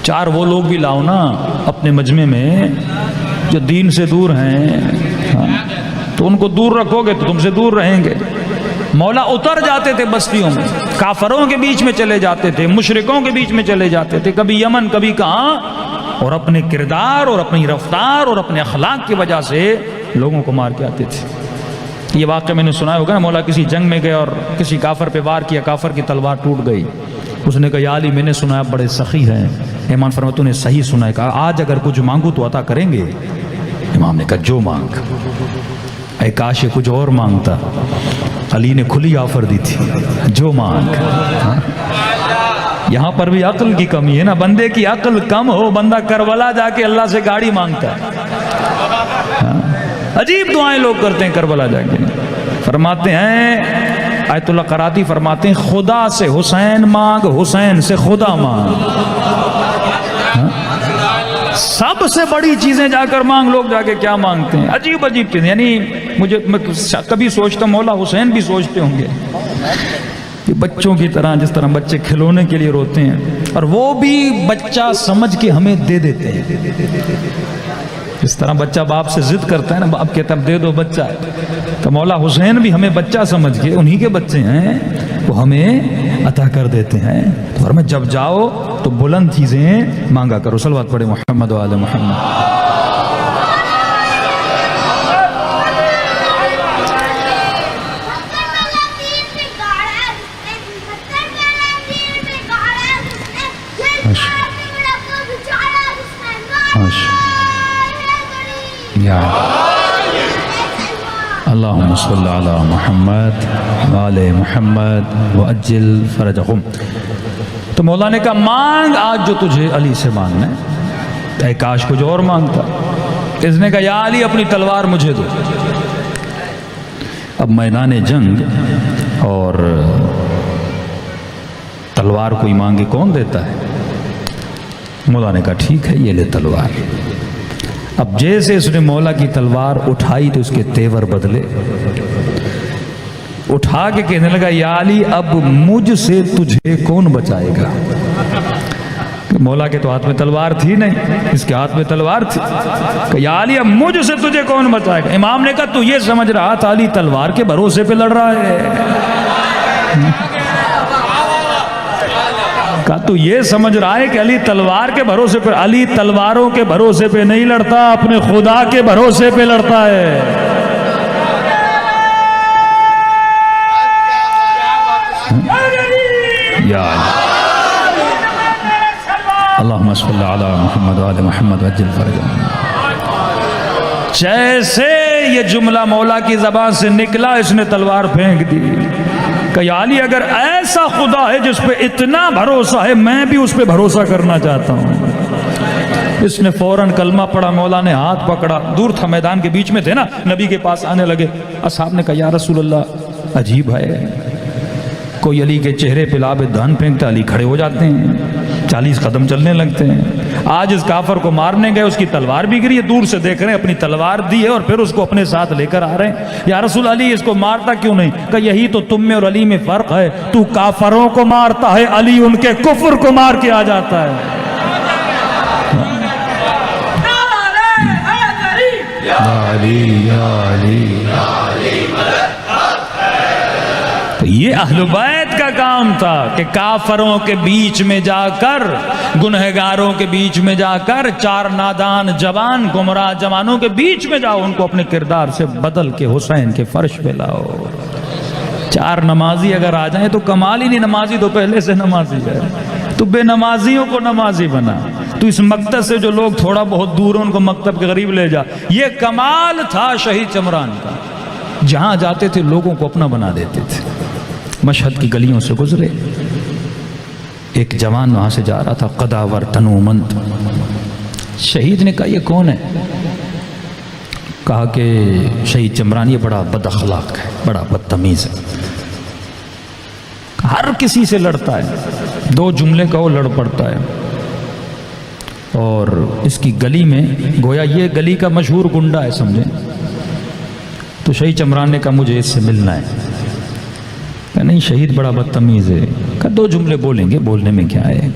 4 وہ لوگ بھی لاؤ نا اپنے مجمع میں جو دین سے دور ہیں. تو ان کو دور رکھو گے تو تم سے دور رہیں گے. مولا اتر جاتے تھے بستیوں میں، کافروں کے بیچ میں چلے جاتے تھے، مشرکوں کے بیچ میں چلے جاتے تھے، کبھی یمن کبھی کہاں، اور اپنے کردار اور اپنی رفتار اور اپنے اخلاق کی وجہ سے لوگوں کو مار کے آتے تھے. یہ واقعہ میں نے سنا ہوگا نا، مولا کسی جنگ میں گئے اور کسی کافر پہ وار کیا، کافر کی تلوار ٹوٹ گئی. اس نے کہا یا علی میں نے سنا آپ بڑے سخی ہیں. امام فرمایا تو نے صحیح سنا ہے. کہا آج اگر کچھ مانگو تو عطا کریں گے؟ امام نے کہا جو مانگ. اے کاش کچھ اور مانگتا. علی نے کھلی آفر دی تھی، جو مانگ. یہاں پر بھی عقل کی کمی ہے نا. بندے کی عقل کم ہو، بندہ کربلا جا کے اللہ سے گاڑی مانگتا ہے. عجیب دعائیں لوگ کرتے ہیں کربلا جا کے. فرماتے ہیں آیت اللہ قراتی فرماتے ہیں خدا سے حسین مانگ، حسین سے خدا مانگ. سب سے بڑی چیزیں جا کر مانگ. لوگ جا کے کیا مانگتے ہیں؟ عجیب عجیب چیزیں. یعنی میں کبھی سوچتا مولا حسین بھی سوچتے ہوں گے کہ بچوں کی طرح، جس طرح بچے کھلونے کے لیے روتے ہیں اور وہ بھی بچہ سمجھ کے ہمیں دے دیتے ہیں. اس طرح بچہ باپ سے ضد کرتا ہے نا، باپ کہتا ہے دے دو بچہ، تو مولا حسین بھی ہمیں بچہ سمجھ کے، انہی کے بچے ہیں، وہ ہمیں عطا کر دیتے ہیں. تو فرمایا جب جاؤ تو بلند چیزیں مانگا کرو. صلوات پڑھے محمد و آل محمد. یا اللہم صلی علی محمد وآل محمد وعجل فرجہم. تو مولا نے کہا مانگ آج جو تجھے علی سے مانگنا ہے. اے کاش کچھ اور مانگتا. اس نے کہا یا علی اپنی تلوار مجھے دو. اب میدان جنگ اور تلوار کوئی مانگے کون دیتا ہے؟ مولا نے کہا ٹھیک ہے یہ لے تلوار. اب جیسے اس نے مولا کی تلوار اٹھائی تو اس کے تیور بدلے. اٹھا کے کہنے لگا یا علی اب مجھ سے تجھے کون بچائے گا؟ مولا کے تو ہاتھ میں تلوار تھی نہیں، اس کے ہاتھ میں تلوار تھی. کہ یا علی اب مجھ سے تجھے کون بچائے گا؟ امام نے کہا تو یہ سمجھ رہا تھا علی تلوار کے بھروسے پہ لڑ رہا ہے. کہا تو یہ سمجھ رہا ہے کہ علی تلوار کے بھروسے پہ. علی تلواروں کے بھروسے پہ نہیں لڑتا، اپنے خدا کے بھروسے پہ لڑتا ہے. یا اللہم صلی علی محمد وآل محمد وعجل فرجہم. جیسے یہ جملہ مولا کی زبان سے نکلا اس نے تلوار پھینک دی. کہ یا علی اگر ایسا خدا ہے جس پہ اتنا بھروسہ ہے میں بھی اس پہ بھروسہ کرنا چاہتا ہوں. اس نے فوراً کلمہ پڑھا. مولا نے ہاتھ پکڑا. دور تھا، میدان کے بیچ میں تھے نا. نبی کے پاس آنے لگے. اصحاب نے کہا یا رسول اللہ عجیب ہے، کوئی علی کے چہرے پہ لعاب دہن پھینکتا، علی کھڑے ہو جاتے ہیں، 40 قدم چلنے لگتے ہیں. آج اس کافر کو مارنے گئے، اس کی تلوار بھی گری ہے. دور سے دیکھ رہے ہیں، اپنی تلوار دی ہے اور پھر اس کو اپنے ساتھ لے کر آ رہے ہیں. یا رسول علی اس کو مارتا کیوں نہیں؟ کہ یہی تو تم میں اور علی میں فرق ہے. تو کافروں کو مارتا ہے، علی ان کے کفر کو مار کے آ جاتا ہے. تو یہ اہل بیت کا کام تھا کہ کافروں کے بیچ میں جا کر، گنہگاروں کے بیچ میں جا کر، 4 نادان جوان گمراہ جوانوں کے بیچ میں جاؤ، ان کو اپنے کردار سے بدل کے حسین کے فرش پہ لاؤ. 4 نمازی اگر آ جائیں تو کمال ہی نہیں. نمازی تو پہلے سے نمازی ہے. تو بے نمازیوں کو نمازی بنا. تو اس مکتب سے جو لوگ تھوڑا بہت دور ہیں ان کو مکتب کے قریب لے جا. یہ کمال تھا شہید چمران کا. جہاں جاتے تھے لوگوں کو اپنا بنا دیتے تھے. مشہد کی گلیوں سے گزرے، ایک جوان وہاں سے جا رہا تھا، قداور تنومند. شہید نے کہا یہ کون ہے؟ کہا کہ شہید چمران یہ بڑا بد اخلاق ہے، بڑا بدتمیز ہے، ہر کسی سے لڑتا ہے، 2 جملے کا وہ لڑ پڑتا ہے. اور اس کی گلی میں گویا یہ گلی کا مشہور گنڈا ہے سمجھیں. تو شہید چمران نے کہا مجھے اس سے ملنا ہے. کہ نہیں شہید بڑا بدتمیز ہے. کہ 2 جملے بولیں گے، بولنے میں کیا ہے.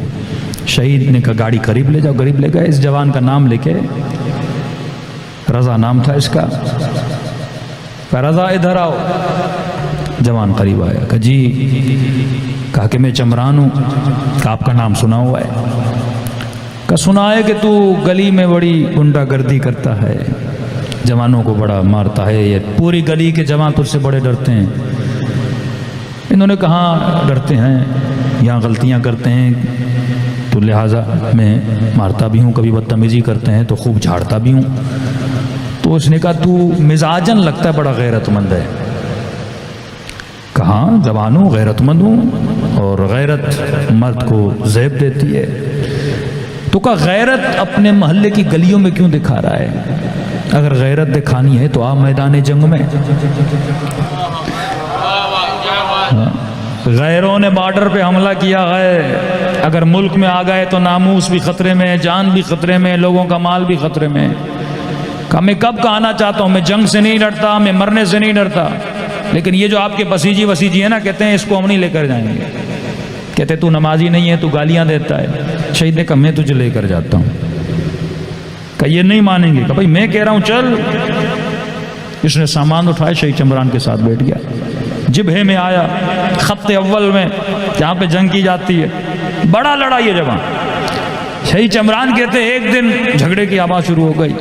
شہید نے کہا گاڑی قریب لے جاؤ. قریب لے گئے. اس جوان کا نام لے کے، رضا نام تھا اس کا. کہ رضا ادھر آؤ. جوان قریب آیا. کہ جی. کہا کہ میں چمران ہوں. کہ آپ کا نام سنا ہوا ہے. کہ سنا ہے کہ تو گلی میں بڑی گنڈا گردی کرتا ہے، جوانوں کو بڑا مارتا ہے، یہ پوری گلی کے جوان تجھ سے بڑے ڈرتے ہیں. انہوں نے کہا ڈرتے ہیں، یہاں غلطیاں کرتے ہیں تو لہٰذا میں مارتا بھی ہوں، کبھی بدتمیزی کرتے ہیں تو خوب جھاڑتا بھی ہوں. تو اس نے کہا تو مزاجن لگتا ہے بڑا غیرت مند ہے. کہاں جوان ہوں، غیرت مند ہوں، اور غیرت مرد کو زیب دیتی ہے. تو کہا غیرت اپنے محلے کی گلیوں میں کیوں دکھا رہا ہے؟ اگر غیرت دکھانی ہے تو آپ میدان جنگ میں. غیروں نے بارڈر پہ حملہ کیا ہے، اگر ملک میں آ گئے تو ناموس بھی خطرے میں، جان بھی خطرے میں، لوگوں کا مال بھی خطرے میں. کہ میں کب کا آنا چاہتا ہوں، میں جنگ سے نہیں ڈرتا، میں مرنے سے نہیں ڈرتا، لیکن یہ جو آپ کے بسیجی وسیجی ہے نا، کہتے ہیں اس کو ہم نہیں لے کر جائیں گے. کہتے تو نمازی نہیں ہے، تو گالیاں دیتا ہے. شہید نے کہا میں تجھے لے کر جاتا ہوں. کہ یہ نہیں مانیں گے. کہ بھائی میں کہہ رہا ہوں چل. اس نے سامان اٹھائے، شہید چمران کے ساتھ بیٹھ گیا. جبہے میں آیا، خط اول میں جہاں پہ جنگ کی جاتی ہے، بڑا لڑا یہ جوان. شہید چمران کہتے ہیں ایک دن جھگڑے کی آواز شروع ہو گئی.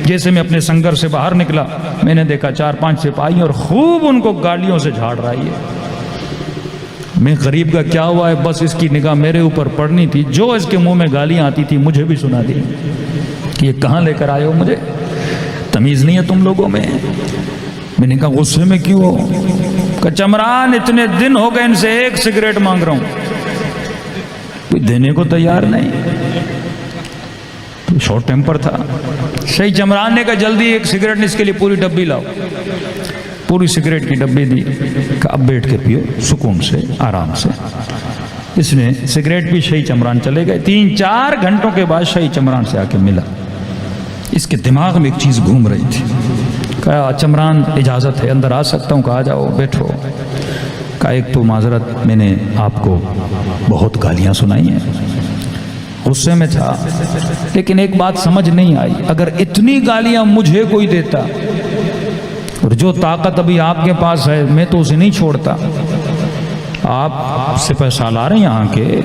جیسے میں اپنے سنگر سے باہر نکلا، میں نے دیکھا 4-5 سپاہی اور خوب ان کو گالیوں سے جھاڑ رہی ہے. میں غریب کا کیا ہوا ہے، بس اس کی نگاہ میرے اوپر پڑنی تھی. جو اس کے منہ میں گالیاں آتی تھی مجھے بھی سنا دی کہ یہ کہاں لے کر آئے ہو مجھے. تمیز نہیں ہے تم لوگوں میں؟ میں نے کہا غصے میں کیوں ہو؟ کہ چمران اتنے دن ہو گئے ان سے ایک سگریٹ مانگ رہا ہوں، کوئی دینے کو تیار نہیں۔ تو شارٹ ٹیمپر تھا۔ شہید چمران نے کہا جلدی ایک سگریٹ، اس کے لیے پوری ڈبی لاؤ۔ پوری سگریٹ کی ڈبی دی کہ اب بیٹھ کے پیو سکون سے، آرام سے۔ اس نے سگریٹ بھی، شہید چمران چلے گئے۔ 3-4 گھنٹوں کے بعد شہید چمران سے آ کے ملا۔ اس کے دماغ میں ایک چیز گھوم رہی تھی۔ کہا چمران اجازت ہے اندر آ سکتا ہوں؟ کہا آ جاؤ بیٹھو۔ کہا ایک تو معذرت، میں نے آپ کو بہت گالیاں سنائی ہیں، غصے میں تھا، لیکن ایک بات سمجھ نہیں آئی، اگر اتنی گالیاں مجھے کوئی دیتا اور جو طاقت ابھی آپ کے پاس ہے میں تو اسے نہیں چھوڑتا۔ آپ سپہ سالار ہیں یہاں کے،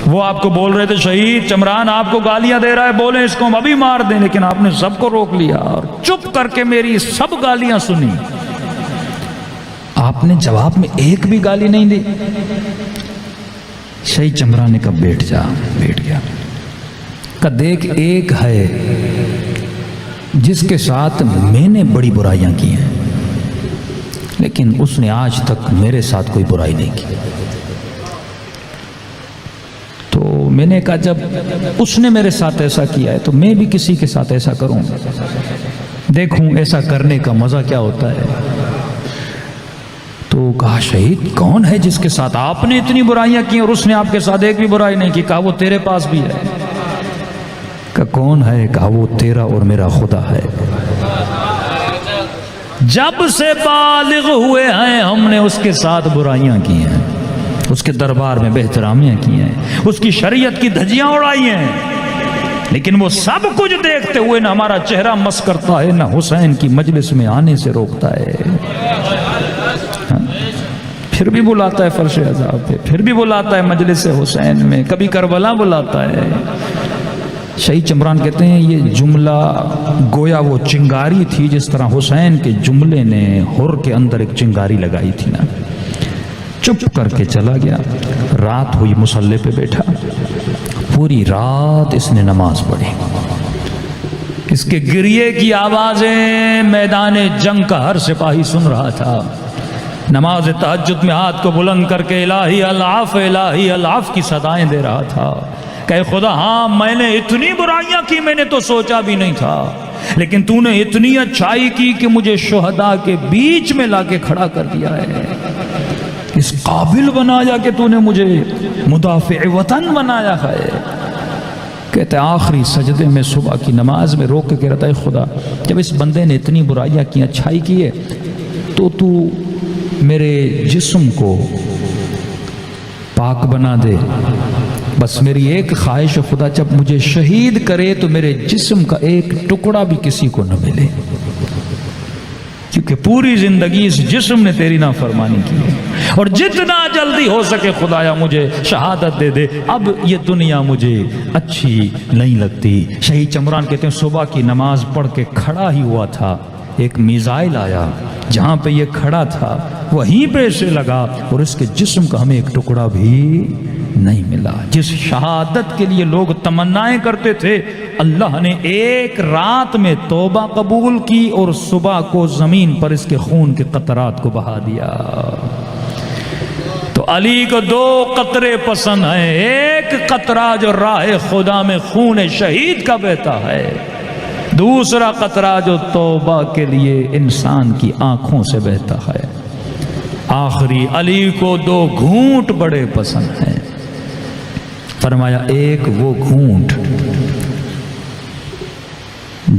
وہ آپ کو بول رہے تھے شہید چمران آپ کو گالیاں دے رہا ہے، بولیں اس کو ہم ابھی مار دیں، لیکن آپ نے سب کو روک لیا اور چپ کر کے میری سب گالیاں سنی، آپ نے جواب میں ایک بھی گالی نہیں دی۔ شہید چمران نے کہا بیٹھ جا، بیٹھ گیا۔ کہا دیکھ ایک ہے جس کے ساتھ میں نے بڑی برائیاں کی ہیں، لیکن اس نے آج تک میرے ساتھ کوئی برائی نہیں کی۔ تو میں نے کہا جب اس نے میرے ساتھ ایسا کیا ہے تو میں بھی کسی کے ساتھ ایسا کروں، دیکھوں ایسا کرنے کا مزہ کیا ہوتا ہے۔ تو کہا شہید کون ہے جس کے ساتھ آپ نے اتنی برائیاں کی اور اس نے آپ کے ساتھ ایک بھی برائی نہیں کی؟ کہا وہ تیرے پاس بھی ہے۔ کہا کون ہے؟ کہا وہ تیرا اور میرا خدا ہے۔ جب سے بالغ ہوئے ہیں ہم نے اس کے ساتھ برائیاں کی ہیں، اس کے دربار میں بے احترامیاں کی ہیں، اس کی شریعت کی دھجیاں اڑائی ہیں، لیکن وہ سب کچھ دیکھتے ہوئے نہ ہمارا چہرہ مس کرتا ہے، نہ حسین کی مجلس میں آنے سے روکتا ہے، پھر بھی بلاتا ہے فرش عذاب پہ، پھر بھی بلاتا ہے مجلس حسین میں، کبھی کربلا بلاتا ہے۔ شہید چمران کہتے ہیں یہ جملہ گویا وہ چنگاری تھی جس طرح حسین کے جملے نے ہر کے اندر ایک چنگاری لگائی تھی نا۔ چپ کر کے چلا گیا۔ رات ہوئی، مصلی پہ بیٹھا، پوری رات اس نے نماز پڑھی۔ اس کے گریے کی آوازیں میدان جنگ کا ہر سپاہی سن رہا تھا۔ نماز تہجد میں ہاتھ کو بلند کر کے الہی العاف الہی العاف کی صدائیں دے رہا تھا کہ خدا ہاں میں نے اتنی برائیاں کی، میں نے تو سوچا بھی نہیں تھا، لیکن تو نے اتنی اچھائی کی کہ مجھے شہداء کے بیچ میں لا کے کھڑا کر دیا ہے، اس قابل بنایا کہ تو نے مجھے مدافع وطن بنایا ہے۔ کہتے آخری سجدے میں صبح کی نماز میں روک کے کہہ رہتا ہے خدا جب اس بندے نے اتنی برائیاں کی، اچھائی کی ہے، تو میرے جسم کو پاک بنا دے، بس میری ایک خواہش ہے خدا جب مجھے شہید کرے تو میرے جسم کا ایک ٹکڑا بھی کسی کو نہ ملے، کیونکہ پوری زندگی اس جسم نے تیری نافرمانی کی ہے، اور جتنا جلدی ہو سکے خدایا مجھے شہادت دے دے، اب یہ دنیا مجھے اچھی نہیں لگتی۔ شہید چمران کہتے ہیں صبح کی نماز پڑھ کے کھڑا ہی ہوا تھا، ایک میزائل آیا، جہاں پہ یہ کھڑا تھا وہیں پہ اسے لگا اور اس کے جسم کا ہمیں ایک ٹکڑا بھی نہیں ملا۔ جس شہادت کے لیے لوگ تمنائیں کرتے تھے، اللہ نے ایک رات میں توبہ قبول کی اور صبح کو زمین پر اس کے خون کے قطرات کو بہا دیا۔ تو علی کو 2 قطرے پسند ہیں، ایک قطرہ جو راہ خدا میں خون شہید کا بہتا ہے، دوسرا قطرہ جو توبہ کے لیے انسان کی آنکھوں سے بہتا ہے۔ آخری علی کو 2 گھونٹ بڑے پسند ہیں، فرمایا ایک وہ گھونٹ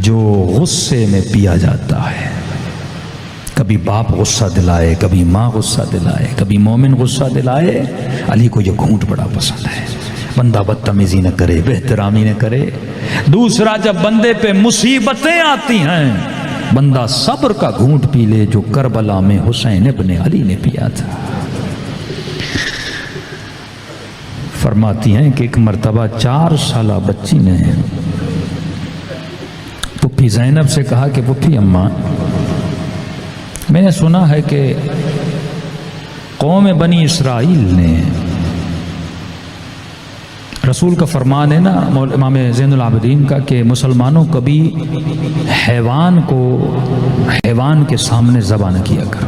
جو غصے میں پیا جاتا ہے، کبھی باپ غصہ دلائے، کبھی ماں غصہ دلائے، کبھی مومن غصہ دلائے، علی کو یہ گھونٹ بڑا پسند ہے، بندہ بدتمیزی نہ کرے، بے احترامی نہ کرے۔ دوسرا جب بندے پہ مصیبتیں آتی ہیں بندہ صبر کا گھونٹ پی لے، جو کربلا میں حسین ابن علی نے پیا تھا۔ فرماتی ہیں کہ ایک مرتبہ 4 سالہ بچی نے پھپھی زینب سے کہا کہ پھپھی اماں میں نے سنا ہے کہ قوم بنی اسرائیل نے رسول کا فرمان ہے نا امام زین العابدین کا کہ مسلمانوں کبھی حیوان کے سامنے ذبح نہ کیا کر.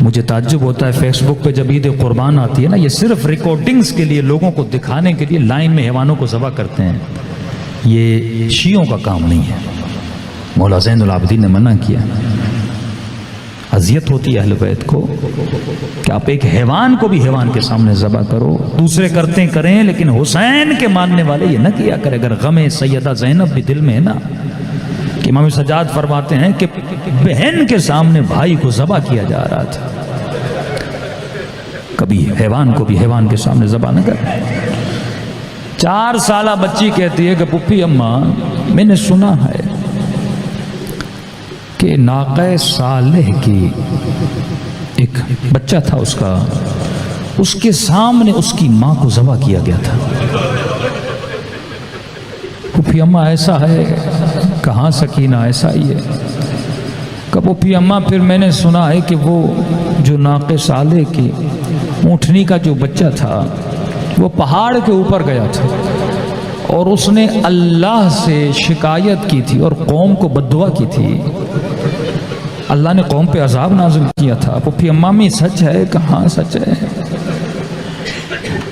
مجھے تعجب ہوتا ہے فیس بک پہ جب عید قربان آتی ہے نا، یہ صرف ریکارڈنگز کے لیے، لوگوں کو دکھانے کے لیے لائن میں حیوانوں کو ذبح کرتے ہیں. یہ شیعوں کا کام نہیں ہے. مولا زین العابدین نے منع کیا. اذیت ہوتی ہے اہل بیت کو کہ آپ ایک حیوان کو بھی حیوان کے سامنے ذبح کرو. دوسرے کرتے کریں، لیکن حسین کے ماننے والے یہ نہ کیا کرے. اگر غم سیدہ زینب بھی دل میں ہے نا، کہ امام سجاد فرماتے ہیں کہ بہن کے سامنے بھائی کو ذبح کیا جا رہا تھا، کبھی حیوان کو بھی حیوان کے سامنے ذبح نہ کر. 4 سالہ بچی کہتی ہے کہ پھپھی اماں، میں نے سنا ہے کہ ناقہ صالح کی ایک بچہ تھا، اس کے سامنے اس کی ماں کو ذبح کیا گیا تھا. پھپھی اماں ایسا ہے؟ کہاں سکینہ، ایسا ہی ہے. کہ پھپھی اماں پھر میں نے سنا ہے کہ وہ جو ناقہ صالح کی اونٹنی کا جو بچہ تھا وہ پہاڑ کے اوپر گیا تھا اور اس نے اللہ سے شکایت کی تھی اور قوم کو بددعا کی تھی. اللہ نے قوم پہ عذاب نازل کیا تھا. پھپھی اماں میں سچ ہے؟ کہاں سچ ہے؟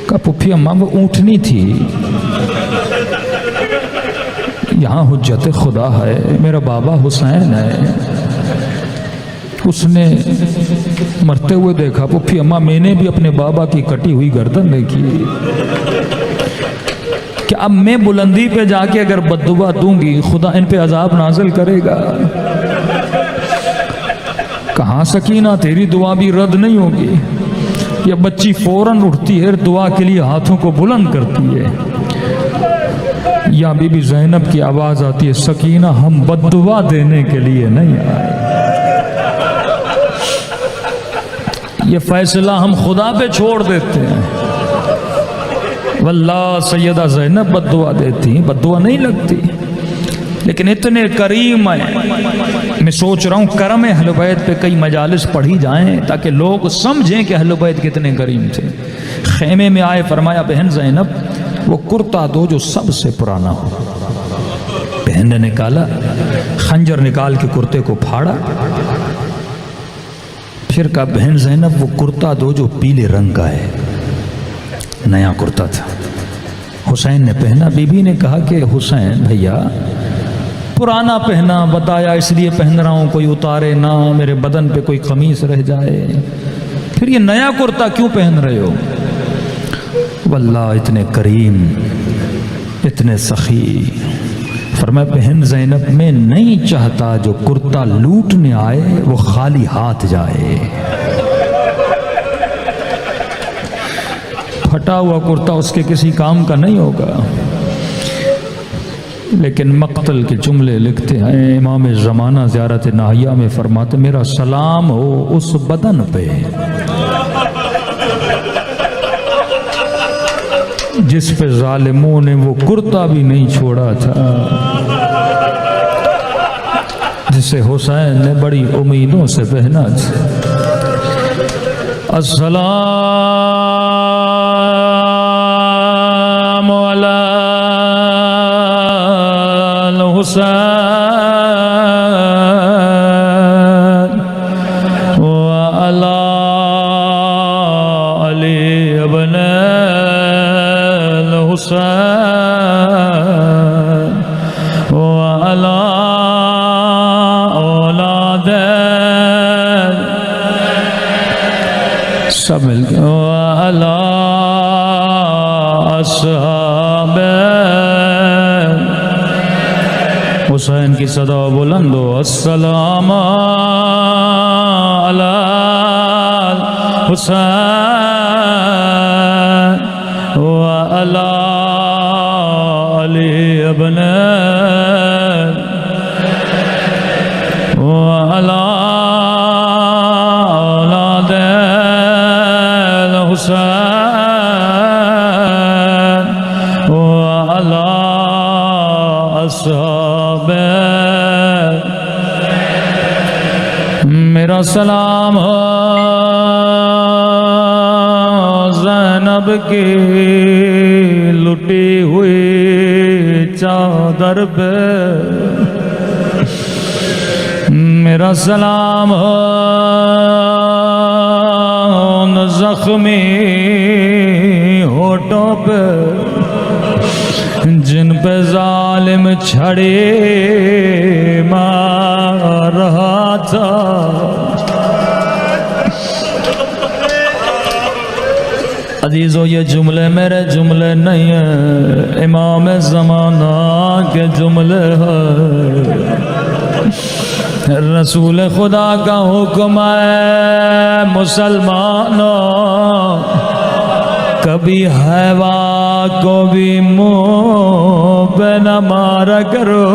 کہ پھپھی اماں وہ اونٹنی تھی. یہاں حجت خدا ہے، میرا بابا حسین ہے، اس نے مرتے ہوئے دیکھا. پھپھی اماں میں نے بھی اپنے بابا کی کٹی ہوئی گردن دیکھی کہ اب میں بلندی پہ جا کے اگر بددعا دوں گی خدا ان پہ عذاب نازل کرے گا. کہاں سکینہ، تیری دعا بھی رد نہیں ہوگی. یہ بچی فوراً اٹھتی ہے، دعا کے لیے ہاتھوں کو بلند کرتی ہے. یا بی بی زینب کی آواز آتی ہے، سکینہ ہم بددعا دینے کے لیے نہیں آئے، یہ فیصلہ ہم خدا پہ چھوڑ دیتے ہیں. واللہ سیدہ زینب بددعا دیتی، بددعا نہیں لگتی. لیکن اتنے کریم ہیں، میں سوچ رہا ہوں کرم اہل بیت پہ کئی مجالس پڑھی جائیں تاکہ لوگ سمجھیں کہ اہل بیت کتنے کریم تھے. خیمے میں آئے، فرمایا بہن زینب وہ کرتا دو جو سب سے پرانا ہو. بہن نے نکالا، خنجر نکال کے کرتے کو پھاڑا. پھر کہا بہن زینب وہ کرتا دو جو پیلے رنگ کا ہے. نیا کرتا تھا، حسین نے پہنا. بی بی نے کہا کہ حسین بھیا پرانا پہنا، بتایا اس لیے پہن رہا ہوں کوئی اتارے نہ، میرے بدن پہ کوئی قمیص رہ جائے. پھر یہ نیا کرتا کیوں پہن رہے ہو؟ واللہ اتنے کریم، اتنے سخی. فرمایا بہن زینب میں نہیں چاہتا جو کرتا لوٹنے آئے وہ خالی ہاتھ جائے. پھٹا ہوا کرتا اس کے کسی کام کا نہیں ہوگا. لیکن مقتل کے جملے لکھتے ہیں امام زمانہ زیارت ناہیہ میں، فرماتے میرا سلام ہو اس بدن پہ جس پہ ظالموں نے وہ کرتا بھی نہیں چھوڑا تھا، جسے حسین نے بڑی امیدوں سے پہنا تھا. السلام علی الحسین وعلی علی ابن الحسین وعلی اولاد سب مل کے وعلی اصحاب حسین کی صدا بلند ہو. السلام علی حسین وعلی علی ابن وعلی اولاد الحسین وعلی اصحاب. میرا سلام ہو زینب زینب کی لٹی ہوئی چادر پہ میرا سلام ان زخمی ہونٹوں پہ جن پہ ظالم چھڑی مار رہا تھا. عزیزو یہ جملے میرے جملے نہیں ہیں، امام زمانہ کے جملے ہیں. رسول خدا کا حکم ہے مسلمانوں، کبھی حیوان کو بھی منہ پہ نہ مارا کرو.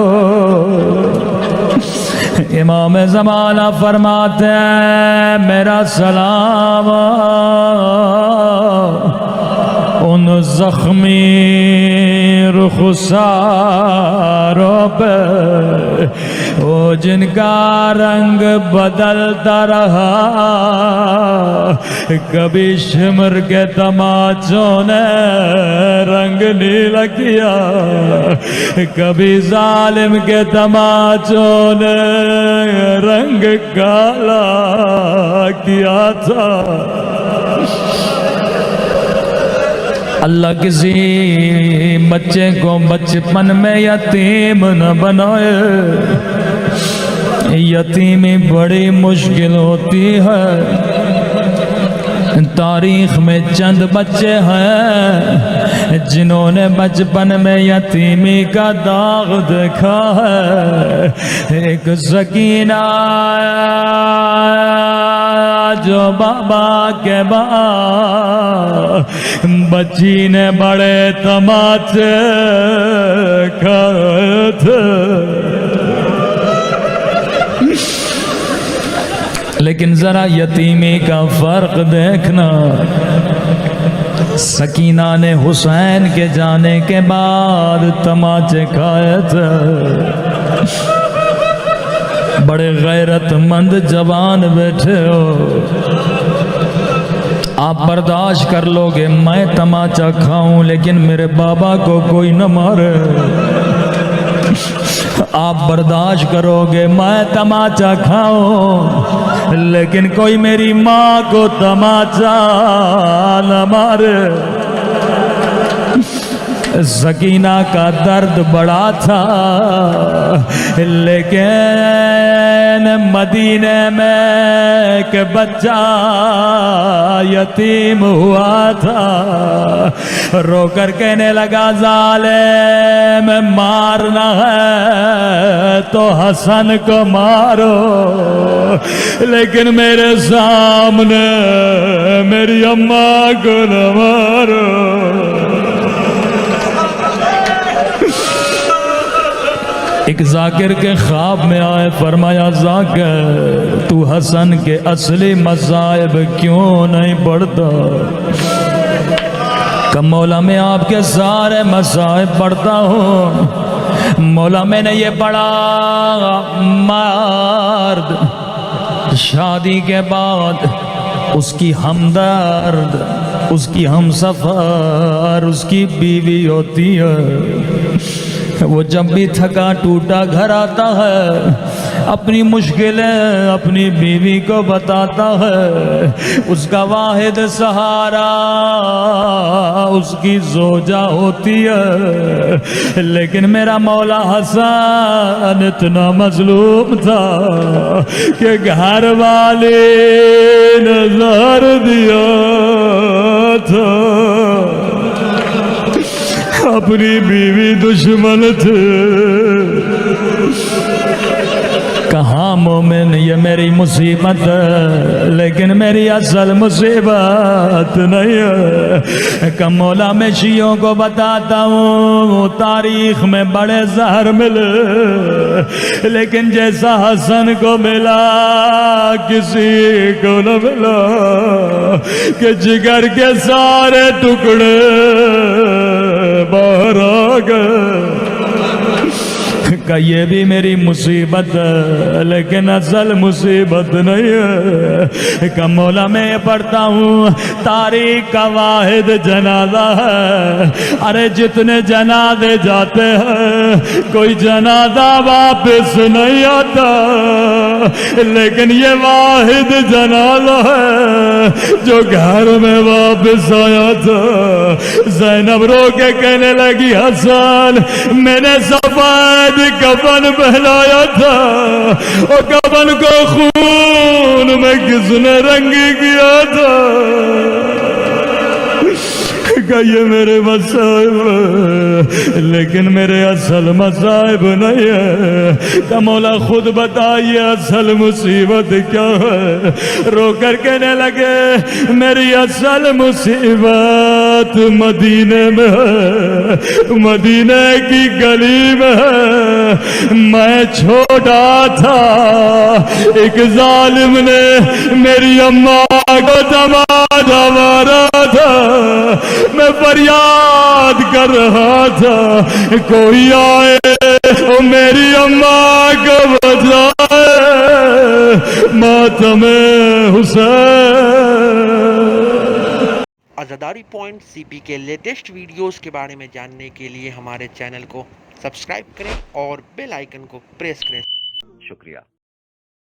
امام زمانہ فرماتے ہیں میرا سلام ان زخمی رخساروں پہ وہ جن کا رنگ بدلتا رہا، کبھی شمر کے تماچوں نے رنگ نیلا کیا، کبھی ظالم کے تماچوں نے رنگ کالا کیا تھا. اللہ کسی بچے کو بچپن میں یتیم نہ بنائے. یتیمی بڑی مشکل ہوتی ہے. تاریخ میں چند بچے ہیں جنہوں نے بچپن میں یتیمی کا داغ دیکھا ہے. ایک سکینہ جو بابا کے بعد بچی نے بڑے تماچے کھائے تھے، لیکن ذرا یتیمی کا فرق دیکھنا. سکینہ نے حسین کے جانے کے بعد تماچے کھائے تھے. بڑے غیرت مند جوان بیٹھے ہو، آپ برداشت کر لو گے میں تماچا کھاؤں لیکن میرے بابا کو کوئی نہ مارے. آپ برداشت کرو گے میں تماچا کھاؤں لیکن کوئی میری ماں کو تماچا نہ مارے. سکینہ کا درد بڑا تھا، لیکن مدینے میں ایک بچہ یتیم ہوا تھا. رو کر کہنے لگا ظالم مارنا ہے تو حسن کو مارو، لیکن میرے سامنے میری اماں کو نہ مارو. ایک ذاکر کے خواب میں آئے، فرمایا ذاکر تو حسن کے اصلی مصائب کیوں نہیں پڑھتا؟ کہ مولا میں آپ کے سارے مصائب پڑھتا ہوں. مولا میں نے یہ پڑھا مرد شادی کے بعد اس کی ہمدرد، اس کی ہمسفر، اس کی بیوی ہوتی ہے. وہ جب بھی تھکا ٹوٹا گھر آتا ہے، اپنی مشکلیں اپنی بیوی کو بتاتا ہے. اس کا واحد سہارا اس کی زوجہ ہوتی ہے. لیکن میرا مولا حسن اتنا مظلوم تھا کہ گھر والے نے زہر دیا تھا، اپنی بیوی دشمن تھے. کہاں مومن یہ میری مصیبت ہے، لیکن میری اصل مصیبت نہیں ہے. کہ مولا میں شیعوں کو بتاتا ہوں تاریخ میں بڑے زہر ملے، لیکن جیسا حسن کو ملا کسی کو نہ ملا. کہ جگر کے سارے ٹکڑے باہر آ گئے. کہ یہ بھی میری مصیبت ہے لیکن اصل مصیبت نہیں ہے کہ مولا میں پڑھتا ہوں تاریخ کا واحد جنازہ ہے. ارے جتنے جنازے جاتے ہیں کوئی جنازہ واپس نہیں آتا لیکن یہ واحد جنازہ ہے جو گھر میں واپس آیا تھا. زینب رو کے کہنے لگی حسن میں نے سفید کفن پہنایا تھا اور کفن کو خون میں کس نے رنگ کیا تھا کہ یہ میرے مصائب لیکن میرے اصل مصائب نہیں ہے. کہ مولا خود بتائیے اصل مصیبت کیا ہے. رو کر کہنے لگے میری اصل مصیبت مدینے میں ہے, مدینے کی گلی میں ہے. میں چھوٹا تھا ایک ظالم نے میری اماں کو دمادہ مارا تھا. میں فریاد کر رہا تھا کوئی آئے اور میری اماں کو بچائے. ماتم حسین. عزاداری پوائنٹ سی پی کے لیٹسٹ ویڈیوز کے بارے میں جاننے کے لیے ہمارے چینل کو سبسکرائب کریں اور بیل آئیکن کو پریس کریں. شکریہ.